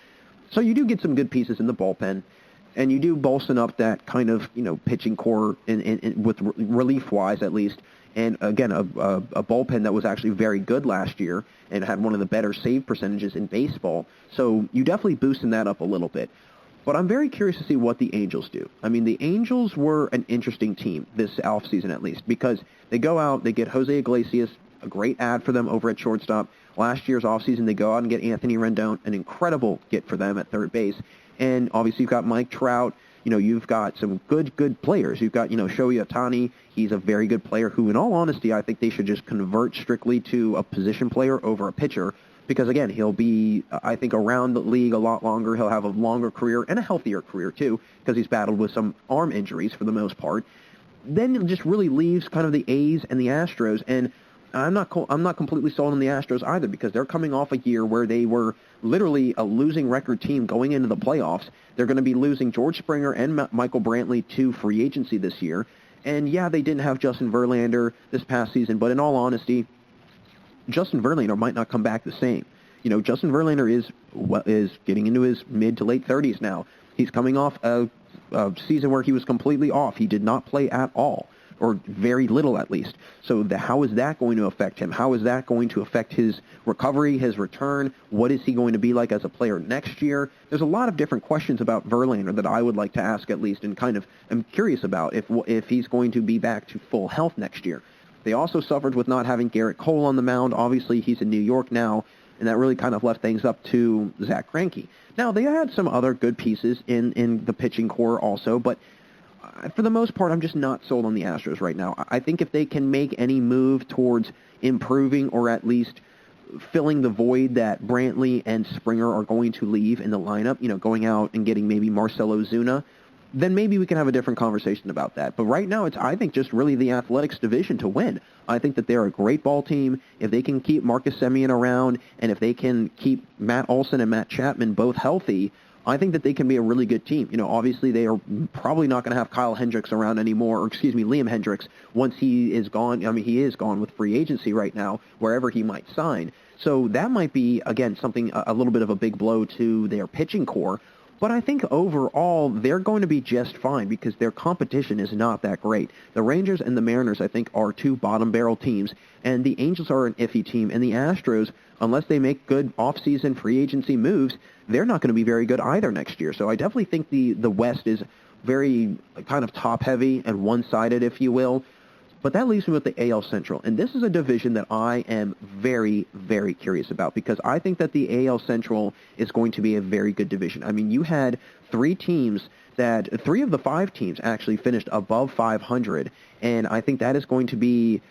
So you do get some good pieces in the bullpen, and you do bolster up that kind of, pitching core with relief-wise at least. And again, a bullpen that was actually very good last year and had one of the better save percentages in baseball. So you definitely boosting that up a little bit. But I'm very curious to see what the Angels do. I mean, the Angels were an interesting team this offseason at least, because they go out, they get Jose Iglesias, a great ad for them over at shortstop. Last year's offseason, they go out and get Anthony Rendon, an incredible get for them at third base. And obviously you've got Mike Trout. You've got some good players. You've got, Shohei Ohtani. He's a very good player who, in all honesty, I think they should just convert strictly to a position player over a pitcher. Because, again, he'll be, I think, around the league a lot longer. He'll have a longer career and a healthier career, too, because he's battled with some arm injuries for the most part. Then it just really leaves kind of the A's and the Astros. And I'm not completely sold on the Astros either, because they're coming off a year where they were literally a losing record team going into the playoffs. They're going to be losing George Springer and Michael Brantley to free agency this year. And, yeah, they didn't have Justin Verlander this past season, but in all honesty, Justin Verlander might not come back the same. Justin Verlander is getting into his mid to late 30s now. He's coming off a season where he was completely off. He did not play at all, or very little at least. So how is that going to affect him? How is that going to affect his recovery, his return? What is he going to be like as a player next year? There's a lot of different questions about Verlander that I would like to ask at least, and kind of am curious about if he's going to be back to full health next year. They also suffered with not having Garrett Cole on the mound. Obviously, he's in New York now, and that really kind of left things up to Zach Greinke. Now, they had some other good pieces in the pitching core also, but for the most part, I'm just not sold on the Astros right now. I think if they can make any move towards improving or at least filling the void that Brantley and Springer are going to leave in the lineup, going out and getting maybe Marcell Ozuna, then maybe we can have a different conversation about that. But right now, it's, I think, just really the Athletics division to win. I think that they're a great ball team. If they can keep Marcus Semien around, and if they can keep Matt Olson and Matt Chapman both healthy, I think that they can be a really good team. Obviously, they are probably not going to have Kyle Hendricks around anymore, or Liam Hendricks, once he is gone. I mean, he is gone with free agency right now, wherever he might sign. So that might be, again, something, a little bit of a big blow to their pitching core. But I think overall, they're going to be just fine because their competition is not that great. The Rangers and the Mariners, I think, are two bottom-barrel teams, and the Angels are an iffy team. And the Astros, unless they make good off-season free agency moves, they're not going to be very good either next year. So I definitely think the West is very kind of top-heavy and one-sided, if you will. But that leaves me with the AL Central. And this is a division that I am very, very curious about because I think that the AL Central is going to be a very good division. I mean, you had three of the five teams actually finished above 500. And I think that is going to be,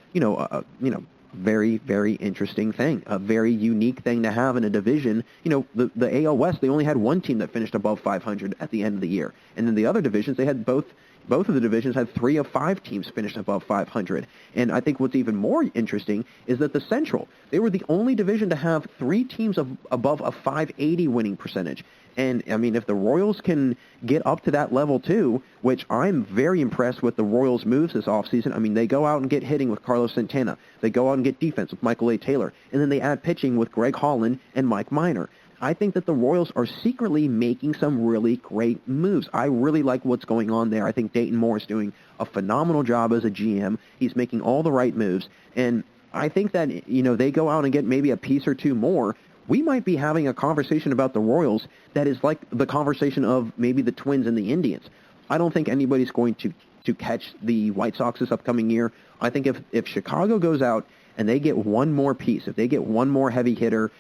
very, very interesting thing, a very unique thing to have in a division. The AL West, they only had one team that finished above 500 at the end of the year. And then the other divisions, they had both of the divisions had 3 of 5 teams finish above 500. And I think what's even more interesting is that the Central, they were the only division to have 3 teams above a 580 winning percentage. And, I mean, if the Royals can get up to that level, too, which I'm very impressed with the Royals' moves this offseason. I mean, they go out and get hitting with Carlos Santana. They go out and get defense with Michael A. Taylor. And then they add pitching with Greg Holland and Mike Minor. I think that the Royals are secretly making some really great moves. I really like what's going on there. I think Dayton Moore is doing a phenomenal job as a GM. He's making all the right moves. And I think that, they go out and get maybe a piece or two more. We might be having a conversation about the Royals that is like the conversation of maybe the Twins and the Indians. I don't think anybody's going to catch the White Sox this upcoming year. I think if Chicago goes out and they get one more piece, if they get one more heavy hitter,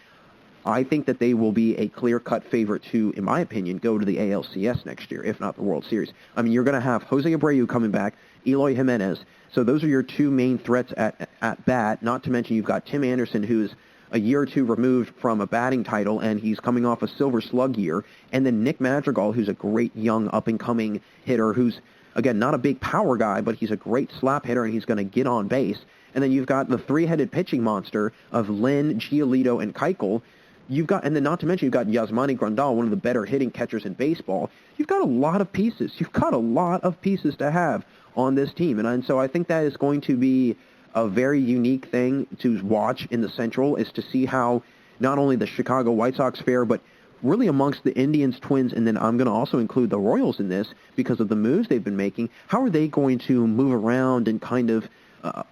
I think that they will be a clear-cut favorite to, in my opinion, go to the ALCS next year, if not the World Series. I mean, you're going to have Jose Abreu coming back, Eloy Jimenez. So those are your two main threats at bat, not to mention you've got Tim Anderson, who's a year or two removed from a batting title, and he's coming off a Silver Slug year. And then Nick Madrigal, who's a great young up-and-coming hitter who's, again, not a big power guy, but he's a great slap hitter, and he's going to get on base. And then you've got the three-headed pitching monster of Lynn, Giolito, and Keuchel. and then not to mention you've got Yasmani Grandal, one of the better hitting catchers in baseball. You've got a lot of pieces. You've got a lot of pieces to have on this team. And so I think that is going to be a very unique thing to watch in the Central, is to see how not only the Chicago White Sox fare, but really amongst the Indians, Twins, and then I'm going to also include the Royals in this because of the moves they've been making. How are they going to move around and kind of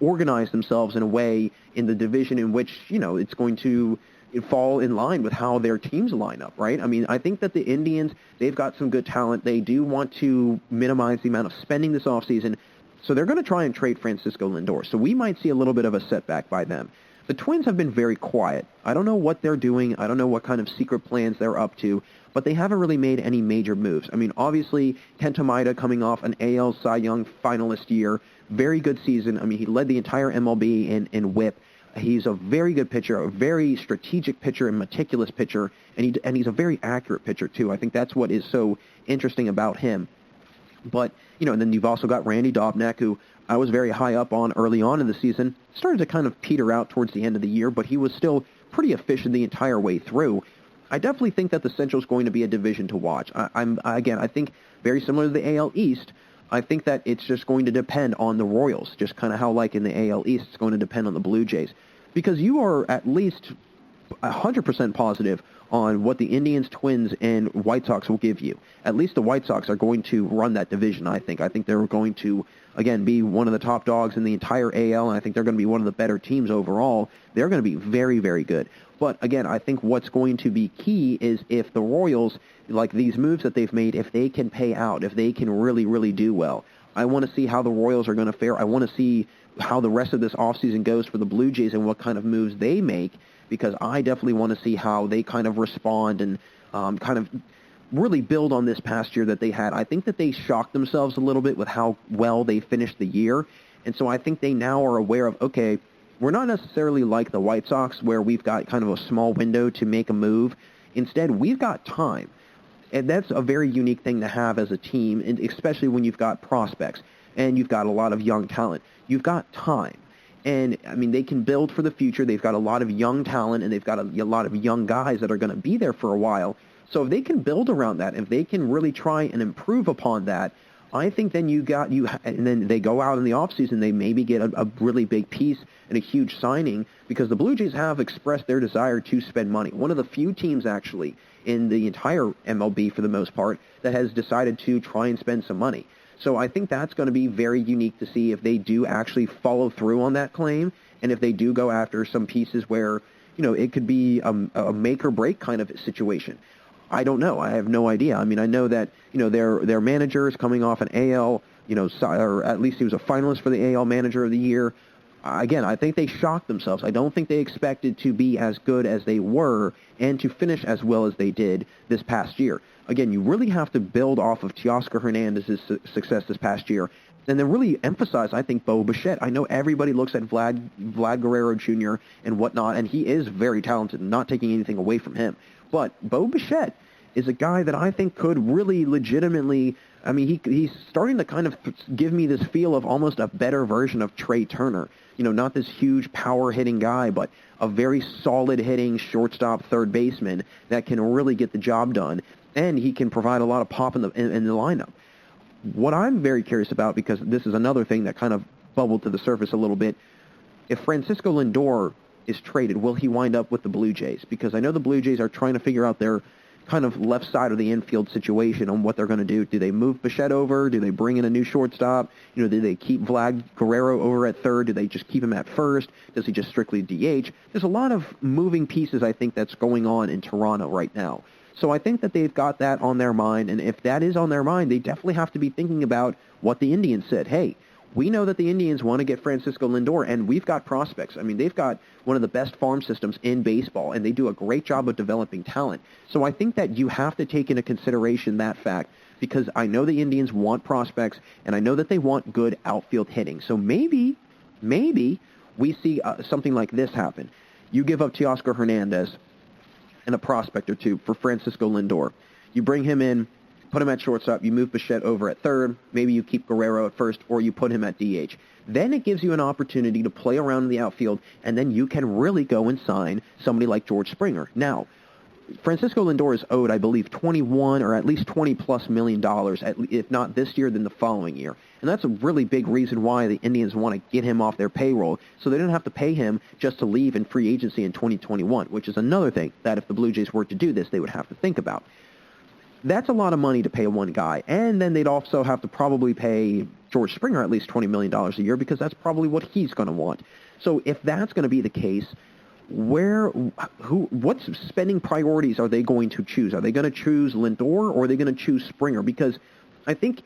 organize themselves in a way in the division in which, it's going to fall in line with how their teams line up, right? I mean, I think that the Indians, they've got some good talent. They do want to minimize the amount of spending this offseason, so they're going to try and trade Francisco Lindor. So we might see a little bit of a setback by them. The Twins have been very quiet. I don't know what they're doing. I don't know what kind of secret plans they're up to, but they haven't really made any major moves. I mean, obviously, Kenta Maeda coming off an AL Cy Young finalist year, very good season. I mean, he led the entire MLB in WHIP. He's a very good pitcher, a very strategic pitcher and meticulous pitcher, and he's a very accurate pitcher, too. I think that's what is so interesting about him. But, and then you've also got Randy Dobnak, who I was very high up on early on in the season. Started to kind of peter out towards the end of the year, but he was still pretty efficient the entire way through. I definitely think that the Central is going to be a division to watch. I think very similar to the AL East, I think that it's just going to depend on the Royals, just kind of how, like in the AL East, it's going to depend on the Blue Jays. Because you are at least 100% positive on what the Indians, Twins, and White Sox will give you. At least the White Sox are going to run that division, I think. I think they're going to, again, be one of the top dogs in the entire AL, and I think they're going to be one of the better teams overall. They're going to be very, very good. But, again, I think what's going to be key is if the Royals, like these moves that they've made, if they can pay out, if they can really, really do well. I want to see how the Royals are going to fare. I want to see how the rest of this offseason goes for the Blue Jays and what kind of moves they make, because I definitely want to see how they kind of respond and kind of really build on this past year that they had. I think that they shocked themselves a little bit with how well they finished the year, and so I think they now are aware of, okay, we're not necessarily like the White Sox where we've got kind of a small window to make a move. Instead, we've got time. And that's a very unique thing to have as a team, and especially when you've got prospects and you've got a lot of young talent. You've got time. And, I mean, they can build for the future. They've got a lot of young talent, and they've got a lot of young guys that are going to be there for a while. So if they can build around that, if they can really try and improve upon that, I think then and then they go out in the offseason, they maybe get a really big piece and a huge signing, because the Blue Jays have expressed their desire to spend money. One of the few teams, actually, in the entire MLB for the most part, that has decided to try and spend some money. So I think that's going to be very unique to see if they do actually follow through on that claim, and if they do go after some pieces where, it could be a make or break kind of situation. I don't know. I have no idea. I mean, I know that, their manager is coming off an AL, or at least he was a finalist for the AL Manager of the Year. Again, I think they shocked themselves. I don't think they expected to be as good as they were and to finish as well as they did this past year. Again, you really have to build off of Teoscar Hernandez's success this past year, and then really emphasize, I think, Bo Bichette. I know everybody looks at Vlad Guerrero Jr. and whatnot, and he is very talented, not taking anything away from him. But Bo Bichette is a guy that I think could really legitimately, I mean, he's starting to kind of give me this feel of almost a better version of Trey Turner. Not this huge power-hitting guy, but a very solid-hitting shortstop third baseman that can really get the job done, and he can provide a lot of pop in the lineup. What I'm very curious about, because this is another thing that kind of bubbled to the surface a little bit, if Francisco Lindor is traded, will he wind up with the Blue Jays? Because I know the Blue Jays are trying to figure out their kind of left side of the infield situation on what they're going to do. Do they move Bichette over? Do they bring in a new shortstop? Do they keep Vlad Guerrero over at third? Do they just keep him at first? Does he just strictly DH? There's a lot of moving pieces, I think, that's going on in Toronto right now. So I think that they've got that on their mind, and if that is on their mind, they definitely have to be thinking about what the Indians said. Hey, we know that the Indians want to get Francisco Lindor, and we've got prospects. I mean, they've got one of the best farm systems in baseball, and they do a great job of developing talent. So I think that you have to take into consideration that fact, because I know the Indians want prospects, and I know that they want good outfield hitting. So maybe we see something like this happen. You give up Teoscar Hernandez and a prospect or two for Francisco Lindor. You bring him in, put him at shortstop, you move Bichette over at third, maybe you keep Guerrero at first, or you put him at DH. Then it gives you an opportunity to play around in the outfield, and then you can really go and sign somebody like George Springer. Now, Francisco Lindor is owed, I believe, $21 or at least $20+ million, if not this year, then the following year. And that's a really big reason why the Indians want to get him off their payroll, so they don't have to pay him just to leave in free agency in 2021, which is another thing that if the Blue Jays were to do this, they would have to think about. That's a lot of money to pay one guy, and then they'd also have to probably pay George Springer at least $20 million a year because that's probably what he's going to want. So if that's going to be the case, what spending priorities are they going to choose? Are they going to choose Lindor or are they going to choose Springer? Because I think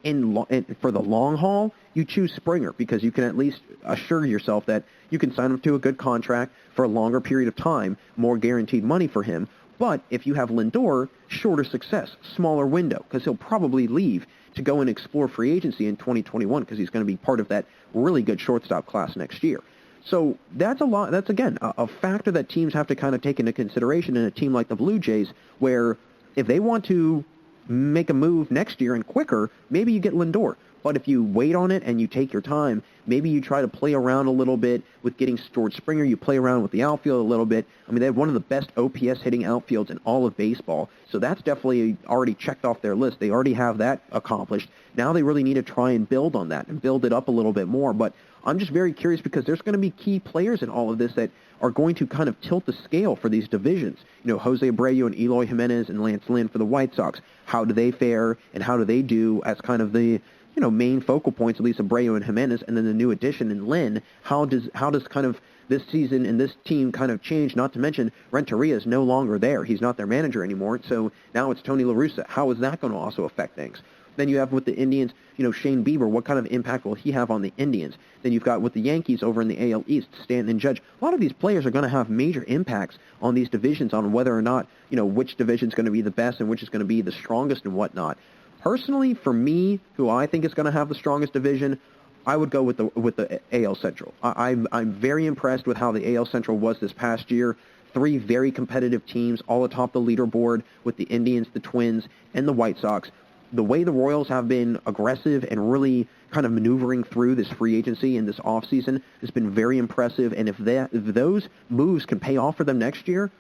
for the long haul, you choose Springer because you can at least assure yourself that you can sign him to a good contract for a longer period of time, more guaranteed money for him. But if you have Lindor, shorter success, smaller window, because he'll probably leave to go and explore free agency in 2021 because he's going to be part of that really good shortstop class next year. So that's again, a factor that teams have to kind of take into consideration in a team like the Blue Jays, where if they want to make a move next year and quicker, maybe you get Lindor. But if you wait on it and you take your time, maybe you try to play around a little bit with getting George Springer. You play around with the outfield a little bit. I mean, they have one of the best OPS hitting outfields in all of baseball. So that's definitely already checked off their list. They already have that accomplished. Now they really need to try and build on that and build it up a little bit more. But I'm just very curious because there's going to be key players in all of this that are going to kind of tilt the scale for these divisions. You know, Jose Abreu and Eloy Jimenez and Lance Lynn for the White Sox. How do they fare and how do they do as kind of the main focal points, at least Abreu and Jimenez, and then the new addition in Lynn? How does kind of this season and this team kind of change? Not to mention Renteria is no longer there. He's not their manager anymore. So now it's Tony La Russa. How is that going to also affect things? Then you have with the Indians, Shane Bieber. What kind of impact will he have on the Indians? Then you've got with the Yankees over in the AL East, Stanton and Judge. A lot of these players are going to have major impacts on these divisions, on whether or not, which division is going to be the best and which is going to be the strongest and whatnot. Personally, for me, who I think is going to have the strongest division, I would go with the AL Central. I'm very impressed with how the AL Central was this past year. 3 very competitive teams all atop the leaderboard with the Indians, the Twins, and the White Sox. The way the Royals have been aggressive and really kind of maneuvering through this free agency and this offseason has been very impressive. And if those moves can pay off for them next year,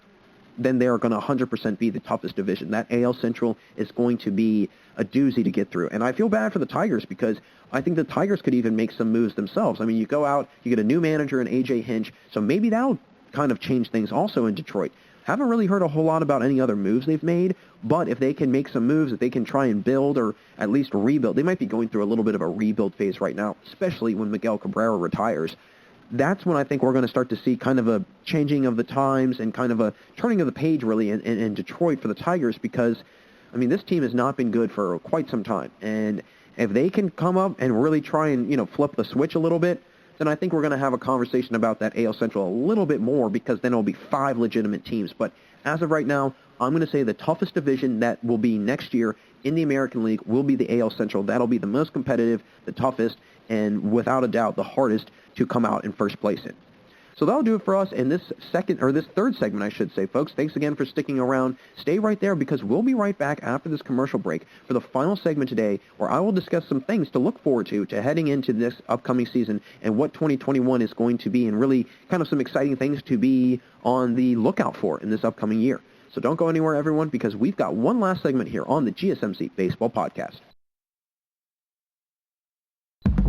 then they are going to 100% be the toughest division. That AL Central is going to be a doozy to get through. And I feel bad for the Tigers because I think the Tigers could even make some moves themselves. I mean, you go out, you get a new manager in A.J. Hinch, so maybe that'll kind of change things also in Detroit. Haven't really heard a whole lot about any other moves they've made, but if they can make some moves, if they can try and build or at least rebuild, they might be going through a little bit of a rebuild phase right now, especially when Miguel Cabrera retires. That's when I think we're going to start to see kind of a changing of the times and kind of a turning of the page really in Detroit for the Tigers because, I mean, this team has not been good for quite some time. And if they can come up and really try and, flip the switch a little bit, then I think we're going to have a conversation about that AL Central a little bit more because then it'll be 5 legitimate teams. But as of right now, I'm going to say the toughest division that will be next year in the American League will be the AL Central. That'll be the most competitive, the toughest, and without a doubt the hardest to come out in first place in. So that'll do it for us in this third segment, I should say, folks. Thanks again for sticking around. Stay right there because we'll be right back after this commercial break for the final segment today where I will discuss some things to look forward to heading into this upcoming season and what 2021 is going to be and really kind of some exciting things to be on the lookout for in this upcoming year. So don't go anywhere, everyone, because we've got one last segment here on the GSMC Baseball Podcast.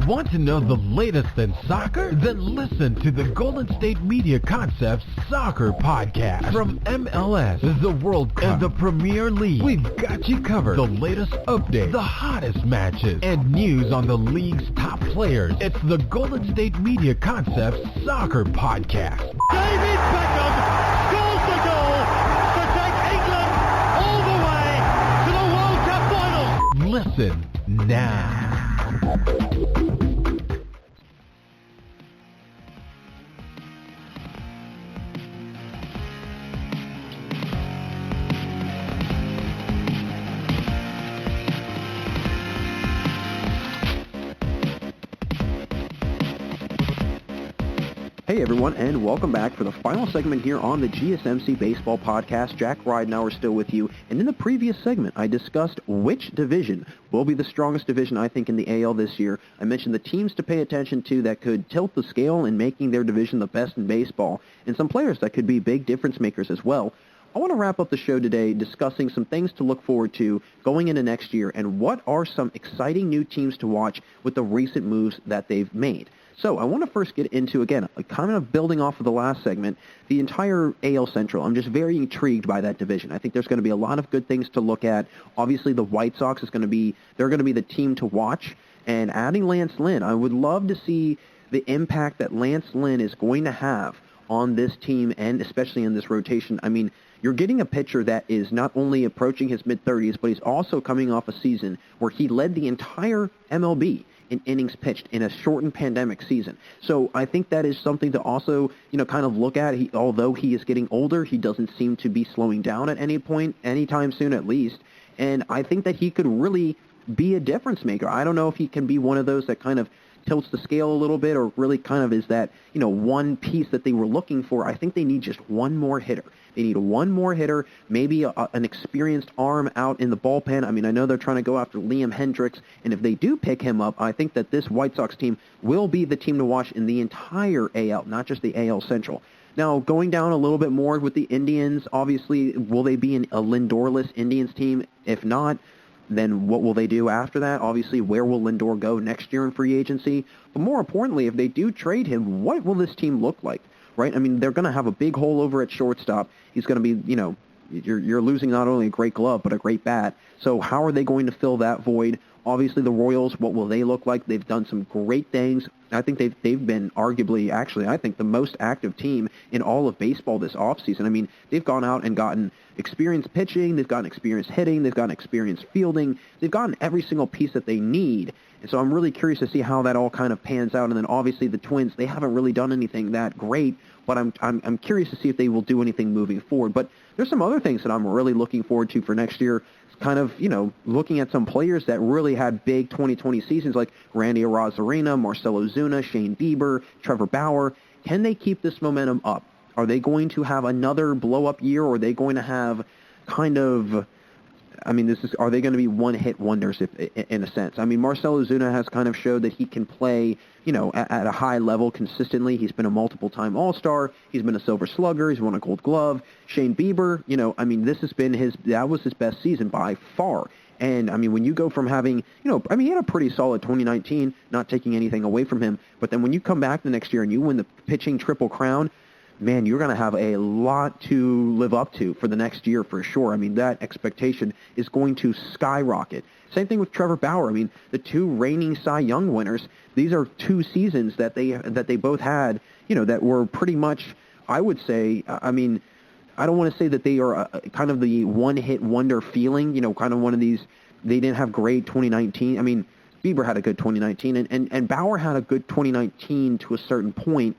Want to know the latest in soccer? Then listen to the Golden State Media Concepts Soccer Podcast. From MLS, the World Cup, and the Premier League, we've got you covered. The latest updates, the hottest matches, and news on the league's top players. It's the Golden State Media Concepts Soccer Podcast. David Beckham scores the goal to take England all the way to the World Cup final. Listen now. Hey everyone, and welcome back for the final segment here on the GSMC Baseball Podcast. Jack Ridenauer still with you, and in the previous segment I discussed which division will be the strongest division I think in the AL this year. I mentioned the teams to pay attention to that could tilt the scale in making their division the best in baseball, and some players that could be big difference makers as well. I want to wrap up the show today discussing some things to look forward to going into next year and what are some exciting new teams to watch with the recent moves that they've made. So I want to first get into, again, kind of building off of the last segment, the entire AL Central. I'm just very intrigued by that division. I think there's going to be a lot of good things to look at. Obviously, the White Sox they're going to be the team to watch. And adding Lance Lynn, I would love to see the impact that Lance Lynn is going to have on this team and especially in this rotation. I mean, you're getting a pitcher that is not only approaching his mid-30s, but he's also coming off a season where he led the entire MLB in innings pitched in a shortened pandemic season. So I think that is something to also, kind of look at. Although he is getting older, he doesn't seem to be slowing down at any point, anytime soon at least. And I think that he could really be a difference maker. I don't know if he can be one of those that kind of tilts the scale a little bit or really kind of is that, one piece that they were looking for. I think they need just one more hitter. They need one more hitter, maybe an experienced arm out in the bullpen. I mean, I know they're trying to go after Liam Hendricks, and if they do pick him up, I think that this White Sox team will be the team to watch in the entire AL, not just the AL Central. Now, going down a little bit more with the Indians, obviously, will they be a Lindor-less Indians team? If not, then what will they do after that? Obviously, where will Lindor go next year in free agency? But more importantly, if they do trade him, what will this team look like? Right? I mean, they're going to have a big hole over at shortstop. He's going to be, you're losing not only a great glove, but a great bat. So how are they going to fill that void? Obviously, the Royals, what will they look like? They've done some great things. I think they've been arguably, actually, I think the most active team in all of baseball this offseason. I mean, they've gone out and gotten experienced pitching. They've gotten experienced hitting. They've gotten experienced fielding. They've gotten every single piece that they need. And so I'm really curious to see how that all kind of pans out. And then obviously the Twins, they haven't really done anything that great, but I'm curious to see if they will do anything moving forward. But there's some other things that I'm really looking forward to for next year. Kind of, looking at some players that really had big 2020 seasons like Randy Arozarena, Marcell Ozuna, Shane Bieber, Trevor Bauer. Can they keep this momentum up? Are they going to have another blow-up year, or are they going to have kind of, are they going to be one-hit wonders in a sense? I mean, Marcell Ozuna has kind of showed that he can play, at a high level consistently. He's been a multiple-time All-Star. He's been a Silver Slugger. He's won a Gold Glove. Shane Bieber, that was his best season by far. And, when you go from having, he had a pretty solid 2019, not taking anything away from him. But then when you come back the next year and you win the pitching Triple Crown, man, you're going to have a lot to live up to for the next year for sure. That expectation is going to skyrocket. Same thing with Trevor Bauer. The two reigning Cy Young winners, these are two seasons that they both had, that were pretty much, I would say, I don't want to say that they are kind of the one-hit wonder feeling, kind of one of these, they didn't have great 2019. Bieber had a good 2019, and Bauer had a good 2019 to a certain point.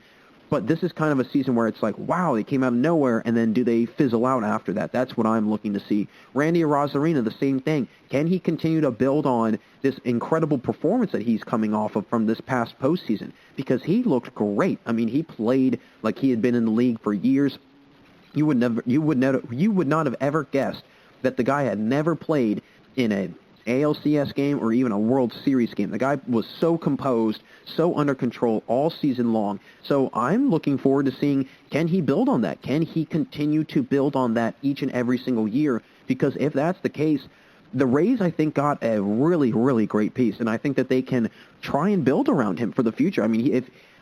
But this is kind of a season where it's like, wow, they came out of nowhere, and then do they fizzle out after that? That's what I'm looking to see. Randy Arozarena, the same thing. Can he continue to build on this incredible performance that he's coming off of from this past postseason? Because he looked great. He played like he had been in the league for years. You would not have ever guessed that the guy had never played in an ALCS game or even a World Series game. The guy was so composed, so under control all season long. So I'm looking forward to seeing, can he build on that? Can he continue to build on that each and every single year? Because if that's the case, the Rays, I think, got a really, really great piece, and I think that they can try and build around him for the future.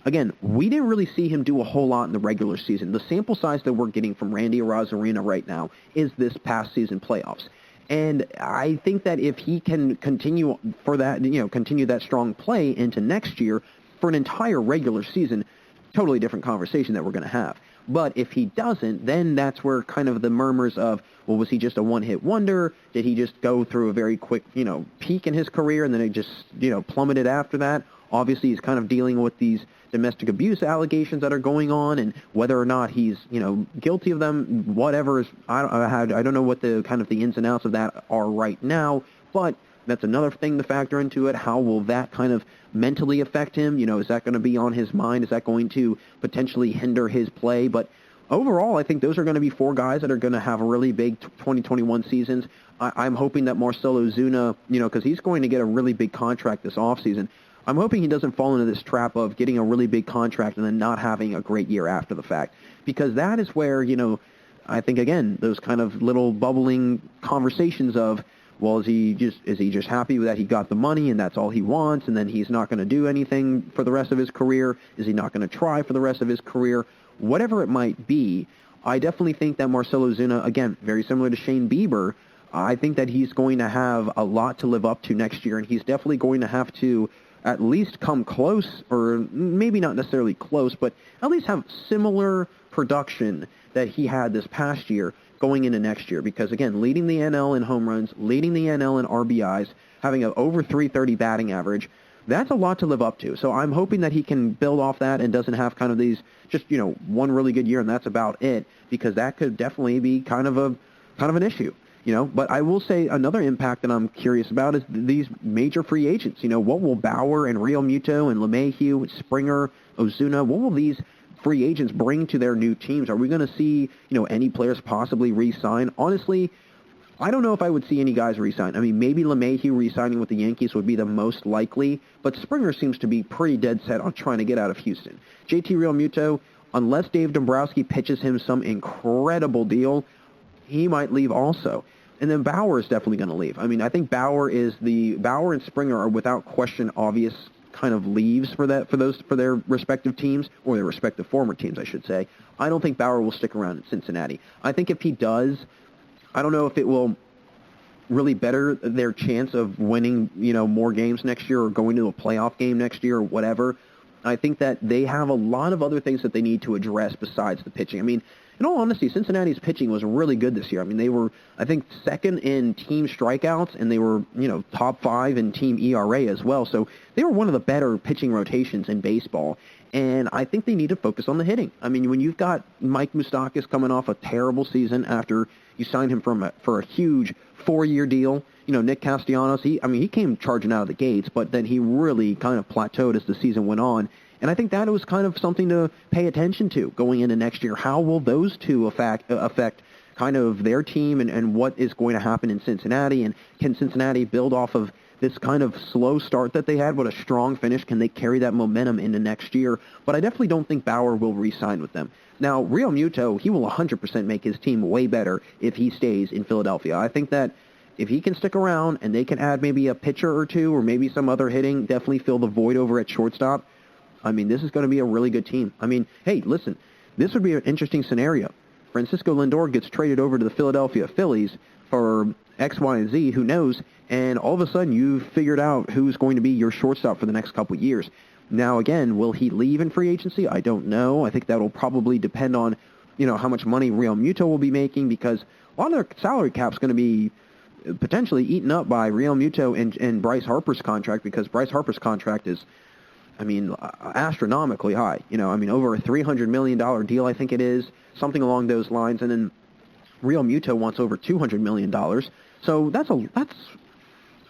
Again, we didn't really see him do a whole lot in the regular season. The sample size that we're getting from Randy Arozarena right now is this past season playoffs. And I think that if he can continue that strong play into next year for an entire regular season, totally different conversation that we're going to have. But if he doesn't, then that's where kind of the murmurs of, well, was he just a one-hit wonder? Did he just go through a very quick, peak in his career and then it just, plummeted after that? Obviously, he's kind of dealing with these domestic abuse allegations that are going on, and whether or not he's, guilty of them, whatever. I don't know what the kind of the ins and outs of that are right now, but that's another thing to factor into it. How will that kind of mentally affect him? Is that going to be on his mind? Is that going to potentially hinder his play? But overall, I think those are going to be four guys that are going to have really big 2021 seasons. I'm hoping that Marcell Ozuna, because he's going to get a really big contract this offseason, I'm hoping he doesn't fall into this trap of getting a really big contract and then not having a great year after the fact. Because that is where, I think, again, those kind of little bubbling conversations of, well, is he just happy that he got the money and that's all he wants, and then he's not going to do anything for the rest of his career? Is he not going to try for the rest of his career? Whatever it might be, I definitely think that Marcell Ozuna, again, very similar to Shane Bieber, I think that he's going to have a lot to live up to next year, and he's definitely going to have to at least come close, or maybe not necessarily close, but at least have similar production that he had this past year going into next year. Because, again, leading the NL in home runs, leading the NL in RBIs, having an over 330 batting average, that's a lot to live up to. So I'm hoping that he can build off that and doesn't have kind of these just, one really good year and that's about it, because that could definitely be kind of an issue. But I will say another impact that I'm curious about is these major free agents. What will Bauer and Real Muto and LeMahieu, Springer, Ozuna, what will these free agents bring to their new teams? Are we going to see, any players possibly re-sign? Honestly, I don't know if I would see any guys re-sign. I mean, maybe LeMahieu re-signing with the Yankees would be the most likely, but Springer seems to be pretty dead set on trying to get out of Houston. JT Realmuto, unless Dave Dombrowski pitches him some incredible deal, he might leave also. And then Bauer is definitely going to leave. I mean, I think Bauer and Springer are without question obvious kind of leaves for their respective teams, or their respective former teams, I should say. I don't think Bauer will stick around in Cincinnati. I think if he does, I don't know if it will really better their chance of winning, more games next year or going to a playoff game next year or whatever. I think that they have a lot of other things that they need to address besides the pitching. I mean, in all honesty, Cincinnati's pitching was really good this year. I mean, they were, I think, second in team strikeouts, and they were, top 5 in team ERA as well. So they were one of the better pitching rotations in baseball. And I think they need to focus on the hitting. I mean, when you've got Mike Moustakas coming off a terrible season after you signed him for a huge 4-year deal, Nick Castellanos, he came charging out of the gates, but then he really kind of plateaued as the season went on. And I think that was kind of something to pay attention to going into next year. How will those two affect kind of their team and what is going to happen in Cincinnati? And can Cincinnati build off of this kind of slow start that they had with a strong finish? Can they carry that momentum into next year? But I definitely don't think Bauer will re-sign with them. Now, Real Muto, he will 100% make his team way better if he stays in Philadelphia. I think that if he can stick around and they can add maybe a pitcher or two or maybe some other hitting, definitely fill the void over at shortstop, I mean, this is going to be a really good team. I mean, hey, listen, this would be an interesting scenario. Francisco Lindor gets traded over to the Philadelphia Phillies for X, Y, and Z, who knows, and all of a sudden you've figured out who's going to be your shortstop for the next couple of years. Now, again, will he leave in free agency? I don't know. I think that will probably depend on, how much money Real Muto will be making, because a lot of their salary cap is going to be potentially eaten up by Real Muto and Bryce Harper's contract, because Bryce Harper's contract is, astronomically high. Over a $300 million deal, I think it is, something along those lines. And then Real Muto wants over $200 million. So that's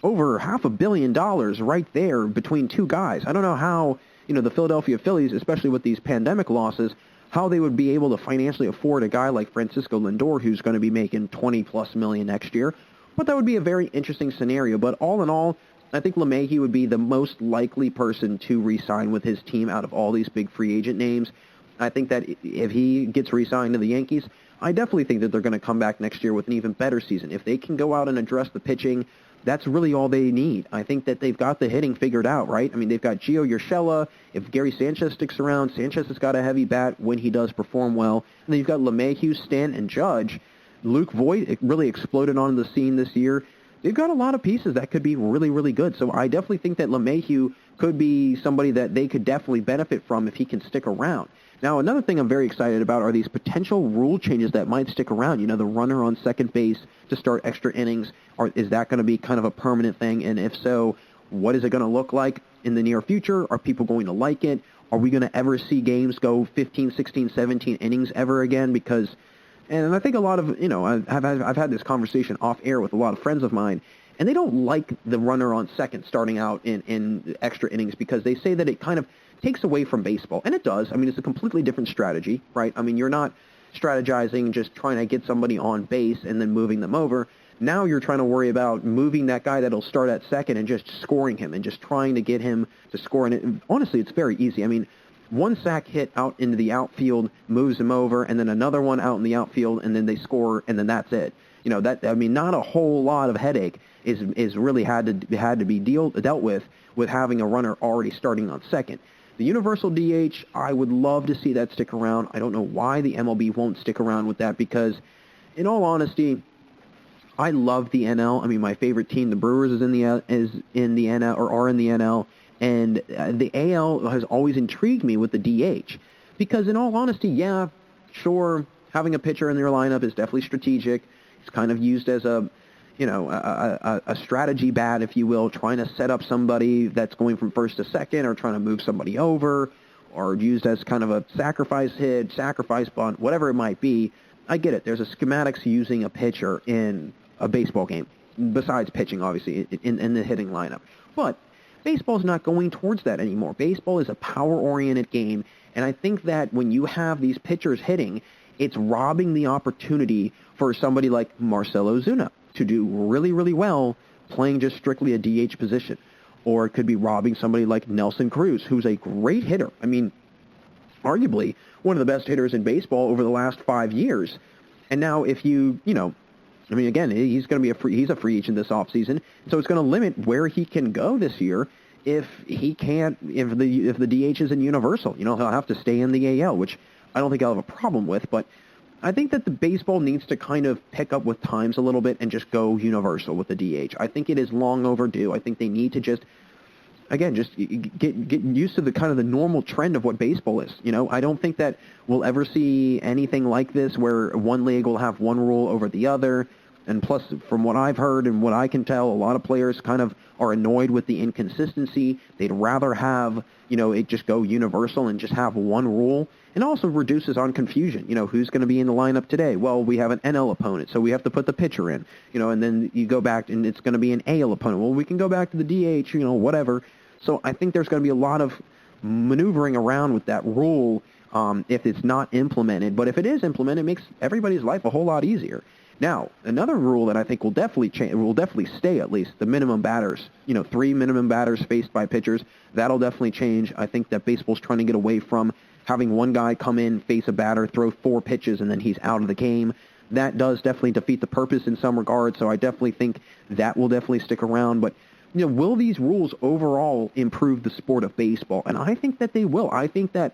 over $500 million right there between two guys. I don't know how, the Philadelphia Phillies, especially with these pandemic losses, how they would be able to financially afford a guy like Francisco Lindor, who's going to be making $20+ million next year. But that would be a very interesting scenario. But all in all, I think LeMahieu would be the most likely person to re-sign with his team out of all these big free agent names. I think that if he gets re-signed to the Yankees, I definitely think that they're going to come back next year with an even better season. If they can go out and address the pitching, that's really all they need. I think that they've got the hitting figured out, right? I mean, they've got Gio Urshela. If Gary Sanchez sticks around, Sanchez has got a heavy bat when he does perform well. And then you've got LeMahieu, Stanton, and Judge. Luke Voigt really exploded onto the scene this year. They've got a lot of pieces that could be really, really good. So I definitely think that LeMahieu could be somebody that they could definitely benefit from if he can stick around. Now, another thing I'm very excited about are these potential rule changes that might stick around. The runner on second base to start extra innings. Is that going to be kind of a permanent thing? And if so, what is it going to look like in the near future? Are people going to like it? Are we going to ever see games go 15, 16, 17 innings ever again? Because... And I think a lot of, I've had this conversation off air with a lot of friends of mine, and they don't like the runner on second starting out in extra innings because they say that it kind of takes away from baseball. And it does. I mean, it's a completely different strategy, right? I mean, you're not strategizing just trying to get somebody on base and then moving them over. Now you're trying to worry about moving that guy that'll start at second and just scoring him and just trying to get him to score. And honestly, it's very easy. I mean, one sack hit out into the outfield moves them over, and then another one out in the outfield, and then they score, and then that's it. Not a whole lot of headache is really had to be dealt with having a runner already starting on second. The universal DH, I would love to see that stick around. I don't know why the MLB won't stick around with that, because in all honesty, I love the NL. I mean, my favorite team, the Brewers, is in the NL, or are in the NL, and the AL has always intrigued me with the DH, because in all honesty, yeah, sure, having a pitcher in your lineup is definitely strategic. It's kind of used as a strategy bat, if you will, trying to set up somebody that's going from first to second, or trying to move somebody over, or used as kind of a sacrifice hit, sacrifice bunt, whatever it might be. I get it. There's a schematics using a pitcher in a baseball game, besides pitching, obviously, in the hitting lineup. But baseball's not going towards that anymore. Baseball is a power-oriented game, and I think that when you have these pitchers hitting, it's robbing the opportunity for somebody like Marcell Ozuna to do really, really well playing just strictly a DH position. Or it could be robbing somebody like Nelson Cruz, who's a great hitter. I mean, arguably one of the best hitters in baseball over the last 5 years. And now if again, he's going to be he's a free agent this offseason, so it's going to limit where he can go this year if the DH isn't universal. He'll have to stay in the AL, which I don't think I'll have a problem with, but I think that the baseball needs to kind of pick up with times a little bit and just go universal with the DH. I think it is long overdue. I think they need to just get used to the kind of the normal trend of what baseball is. I don't think that we'll ever see anything like this where one league will have one rule over the other. And plus, from what I've heard and what I can tell, a lot of players kind of are annoyed with the inconsistency. They'd rather have, it just go universal and just have one rule. And also reduces on confusion. Who's going to be in the lineup today? Well, we have an NL opponent, so we have to put the pitcher in. And then you go back and it's going to be an AL opponent. Well, we can go back to the DH, whatever. So I think there's going to be a lot of maneuvering around with that rule if it's not implemented. But if it is implemented, it makes everybody's life a whole lot easier. Now, another rule that I think will definitely stay, at least, the minimum batters. 3 minimum batters faced by pitchers. That'll definitely change. I think that baseball's trying to get away from having one guy come in, face a batter, throw 4 pitches, and then he's out of the game. That does definitely defeat the purpose in some regards, so I definitely think that will definitely stick around. But, will these rules overall improve the sport of baseball? And I think that they will. I think that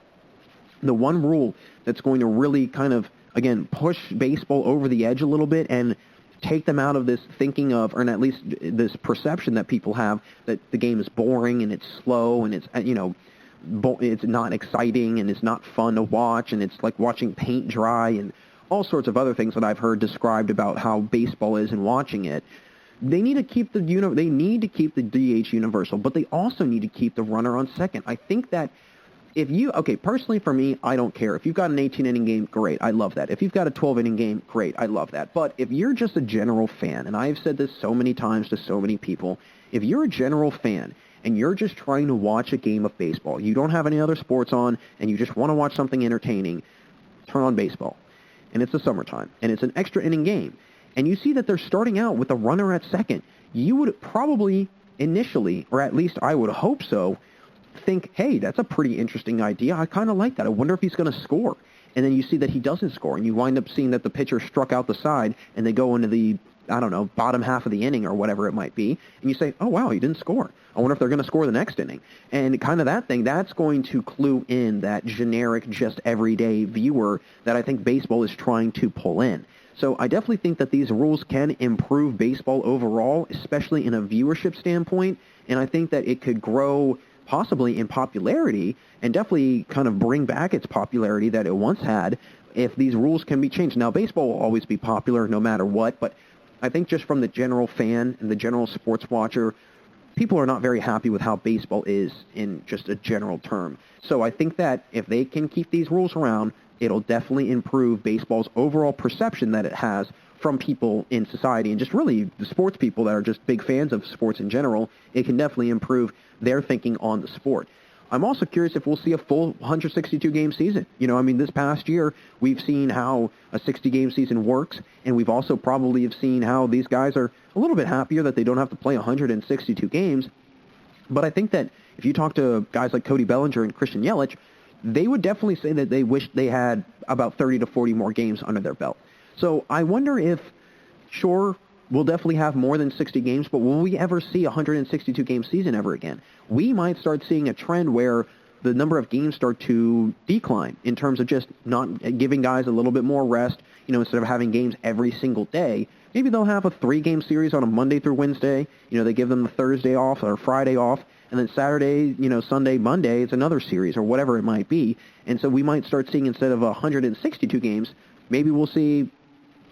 the one rule that's going to really kind of, again, push baseball over the edge a little bit and take them out of this thinking of, or at least this perception that people have that the game is boring and it's slow and it's, it's not exciting and it's not fun to watch and it's like watching paint dry and all sorts of other things that I've heard described about how baseball is and watching it. They need to keep the DH universal, but they also need to keep the runner on second. I think that personally for me, I don't care. If you've got an 18-inning game, great. I love that. If you've got a 12-inning game, great. I love that. But if you're just a general fan, and I've said this so many times to so many people, if you're a general fan and you're just trying to watch a game of baseball, you don't have any other sports on, and you just want to watch something entertaining, turn on baseball. And it's the summertime, and it's an extra inning game. And you see that they're starting out with a runner at second. You would probably initially, or at least I would hope so, think, hey, that's a pretty interesting idea. I kind of like that. I wonder if he's going to score. And then you see that he doesn't score, and you wind up seeing that the pitcher struck out the side, and they go into the, bottom half of the inning or whatever it might be, and you say, oh, wow, he didn't score. I wonder if they're going to score the next inning. And kind of that thing, that's going to clue in that generic, just everyday viewer that I think baseball is trying to pull in. So I definitely think that these rules can improve baseball overall, especially in a viewership standpoint, and I think that it could grow possibly in popularity and definitely kind of bring back its popularity that it once had if these rules can be changed. Now, baseball will always be popular no matter what, but I think just from the general fan and the general sports watcher, people are not very happy with how baseball is in just a general term. So I think that if they can keep these rules around, it'll definitely improve baseball's overall perception that it has from people in society and just really the sports people that are just big fans of sports in general. It can definitely improve their thinking on the sport. I'm also curious if we'll see a full 162-game season. This past year, we've seen how a 60-game season works, and we've also probably have seen how these guys are a little bit happier that they don't have to play 162 games. But I think that if you talk to guys like Cody Bellinger and Christian Yelich, they would definitely say that they wish they had about 30 to 40 more games under their belt. So I wonder if, sure, we'll definitely have more than 60 games, but will we ever see a 162-game season ever again? We might start seeing a trend where the number of games start to decline in terms of just not giving guys a little bit more rest. Instead of having games every single day, maybe they'll have a 3-game series on a Monday through Wednesday. They give them the Thursday off or Friday off, and then Saturday, Sunday, Monday, it's another series or whatever it might be. And so we might start seeing, instead of 162 games, maybe we'll see,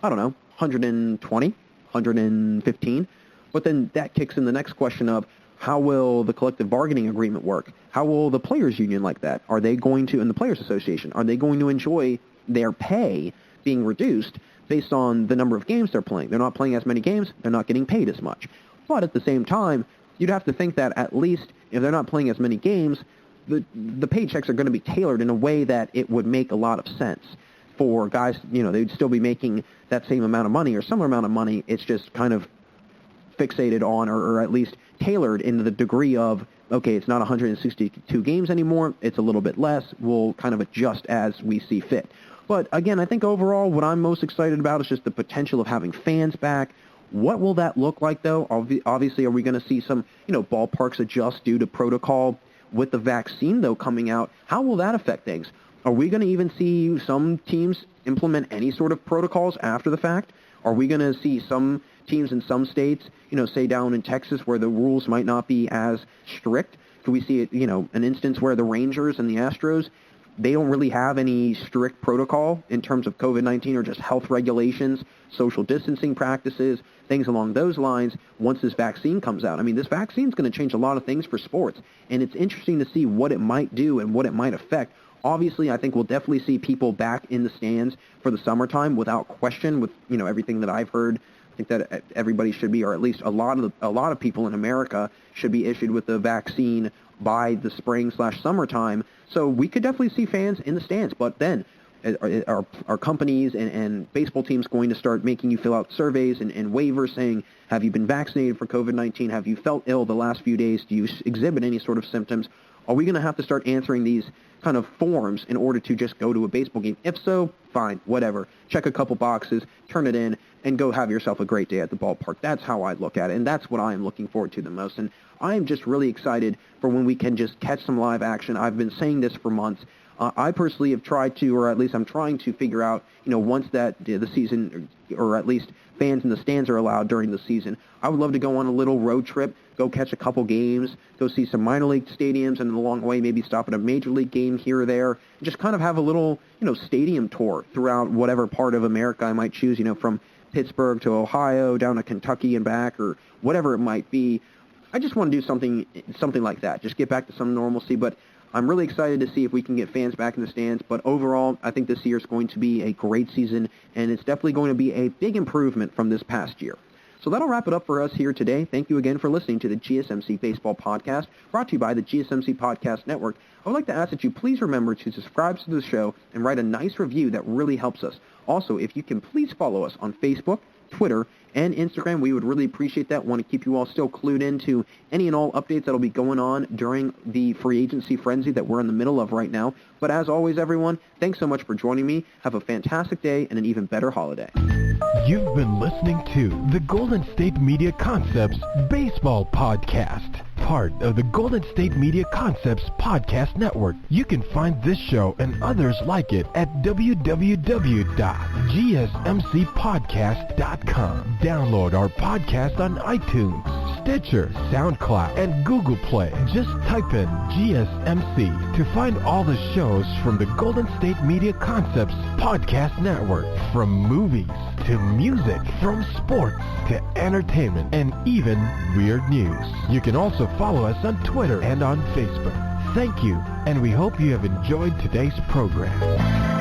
120, 115. But then that kicks in the next question of, how will the collective bargaining agreement work? How will the players' union like that? Are they going to, and the Players Association, are they going to enjoy their pay being reduced based on the number of games they're playing? They're not playing as many games, they're not getting paid as much. But at the same time, you'd have to think that at least if they're not playing as many games, the paychecks are going to be tailored in a way that it would make a lot of sense for guys. They'd still be making that same amount of money or similar amount of money. It's just kind of fixated on, or at least tailored in the degree of, okay, it's not 162 games anymore, it's a little bit less, we'll kind of adjust as we see fit. But again, I think overall what I'm most excited about is just the potential of having fans back. What will that look like, though? Obviously, are we going to see some, ballparks adjust due to protocol? With the vaccine, though, coming out, how will that affect things? Are we going to even see some teams implement any sort of protocols after the fact? Are we going to see some teams in some states, say down in Texas, where the rules might not be as strict? Could we see it, an instance where the Rangers and the Astros, they don't really have any strict protocol in terms of COVID-19 or just health regulations, social distancing practices, things along those lines once this vaccine comes out? I mean, this vaccine is going to change a lot of things for sports, and it's interesting to see what it might do and what it might affect. Obviously, I think we'll definitely see people back in the stands for the summertime without question. With everything that I've heard, I think that everybody should be, or at least a lot of people in America should be issued with the vaccine by the spring/summertime. So we could definitely see fans in the stands. But then, are companies and baseball teams going to start making you fill out surveys and waivers saying, have you been vaccinated for COVID-19? Have you felt ill the last few days? Do you exhibit any sort of symptoms? Are we going to have to start answering these kind of forms in order to just go to a baseball game? If so, fine, whatever. Check a couple boxes, turn it in, and go have yourself a great day at the ballpark. That's how I look at it, and that's what I am looking forward to the most. And I am just really excited for when we can just catch some live action. I've been saying this for months. I personally have tried to, or at least I'm trying to figure out, once that the season, or at least fans in the stands are allowed during the season, I would love to go on a little road trip, go catch a couple games, go see some minor league stadiums, and along the way maybe stop at a major league game here or there, and just kind of have a little, stadium tour throughout whatever part of America I might choose, from Pittsburgh to Ohio, down to Kentucky and back, or whatever it might be. I just want to do something like that, just get back to some normalcy. But I'm really excited to see if we can get fans back in the stands. But overall, I think this year is going to be a great season, and it's definitely going to be a big improvement from this past year. So that'll wrap it up for us here today. Thank you again for listening to the GSMC Baseball Podcast, brought to you by the GSMC Podcast Network. I would like to ask that you please remember to subscribe to the show and write a nice review. That really helps us. Also, if you can please follow us on Facebook, Twitter, and Instagram, we would really appreciate that. Want to keep you all still clued into any and all updates that will be going on during the free agency frenzy that we're in the middle of right now. But as always, everyone, thanks so much for joining me. Have a fantastic day and an even better holiday. You've been listening to the Golden State Media Concepts Baseball Podcast, part of the Golden State Media Concepts Podcast Network. You can find this show and others like it at www.gsmcpodcast.com. Download our podcast on iTunes, Stitcher, SoundCloud, and Google Play. Just type in GSMC to find all the shows from the Golden State Media Concepts Podcast Network, from movies to music, from sports to entertainment, and even weird news. You can also follow us on Twitter and on Facebook. Thank you, and we hope you have enjoyed today's program.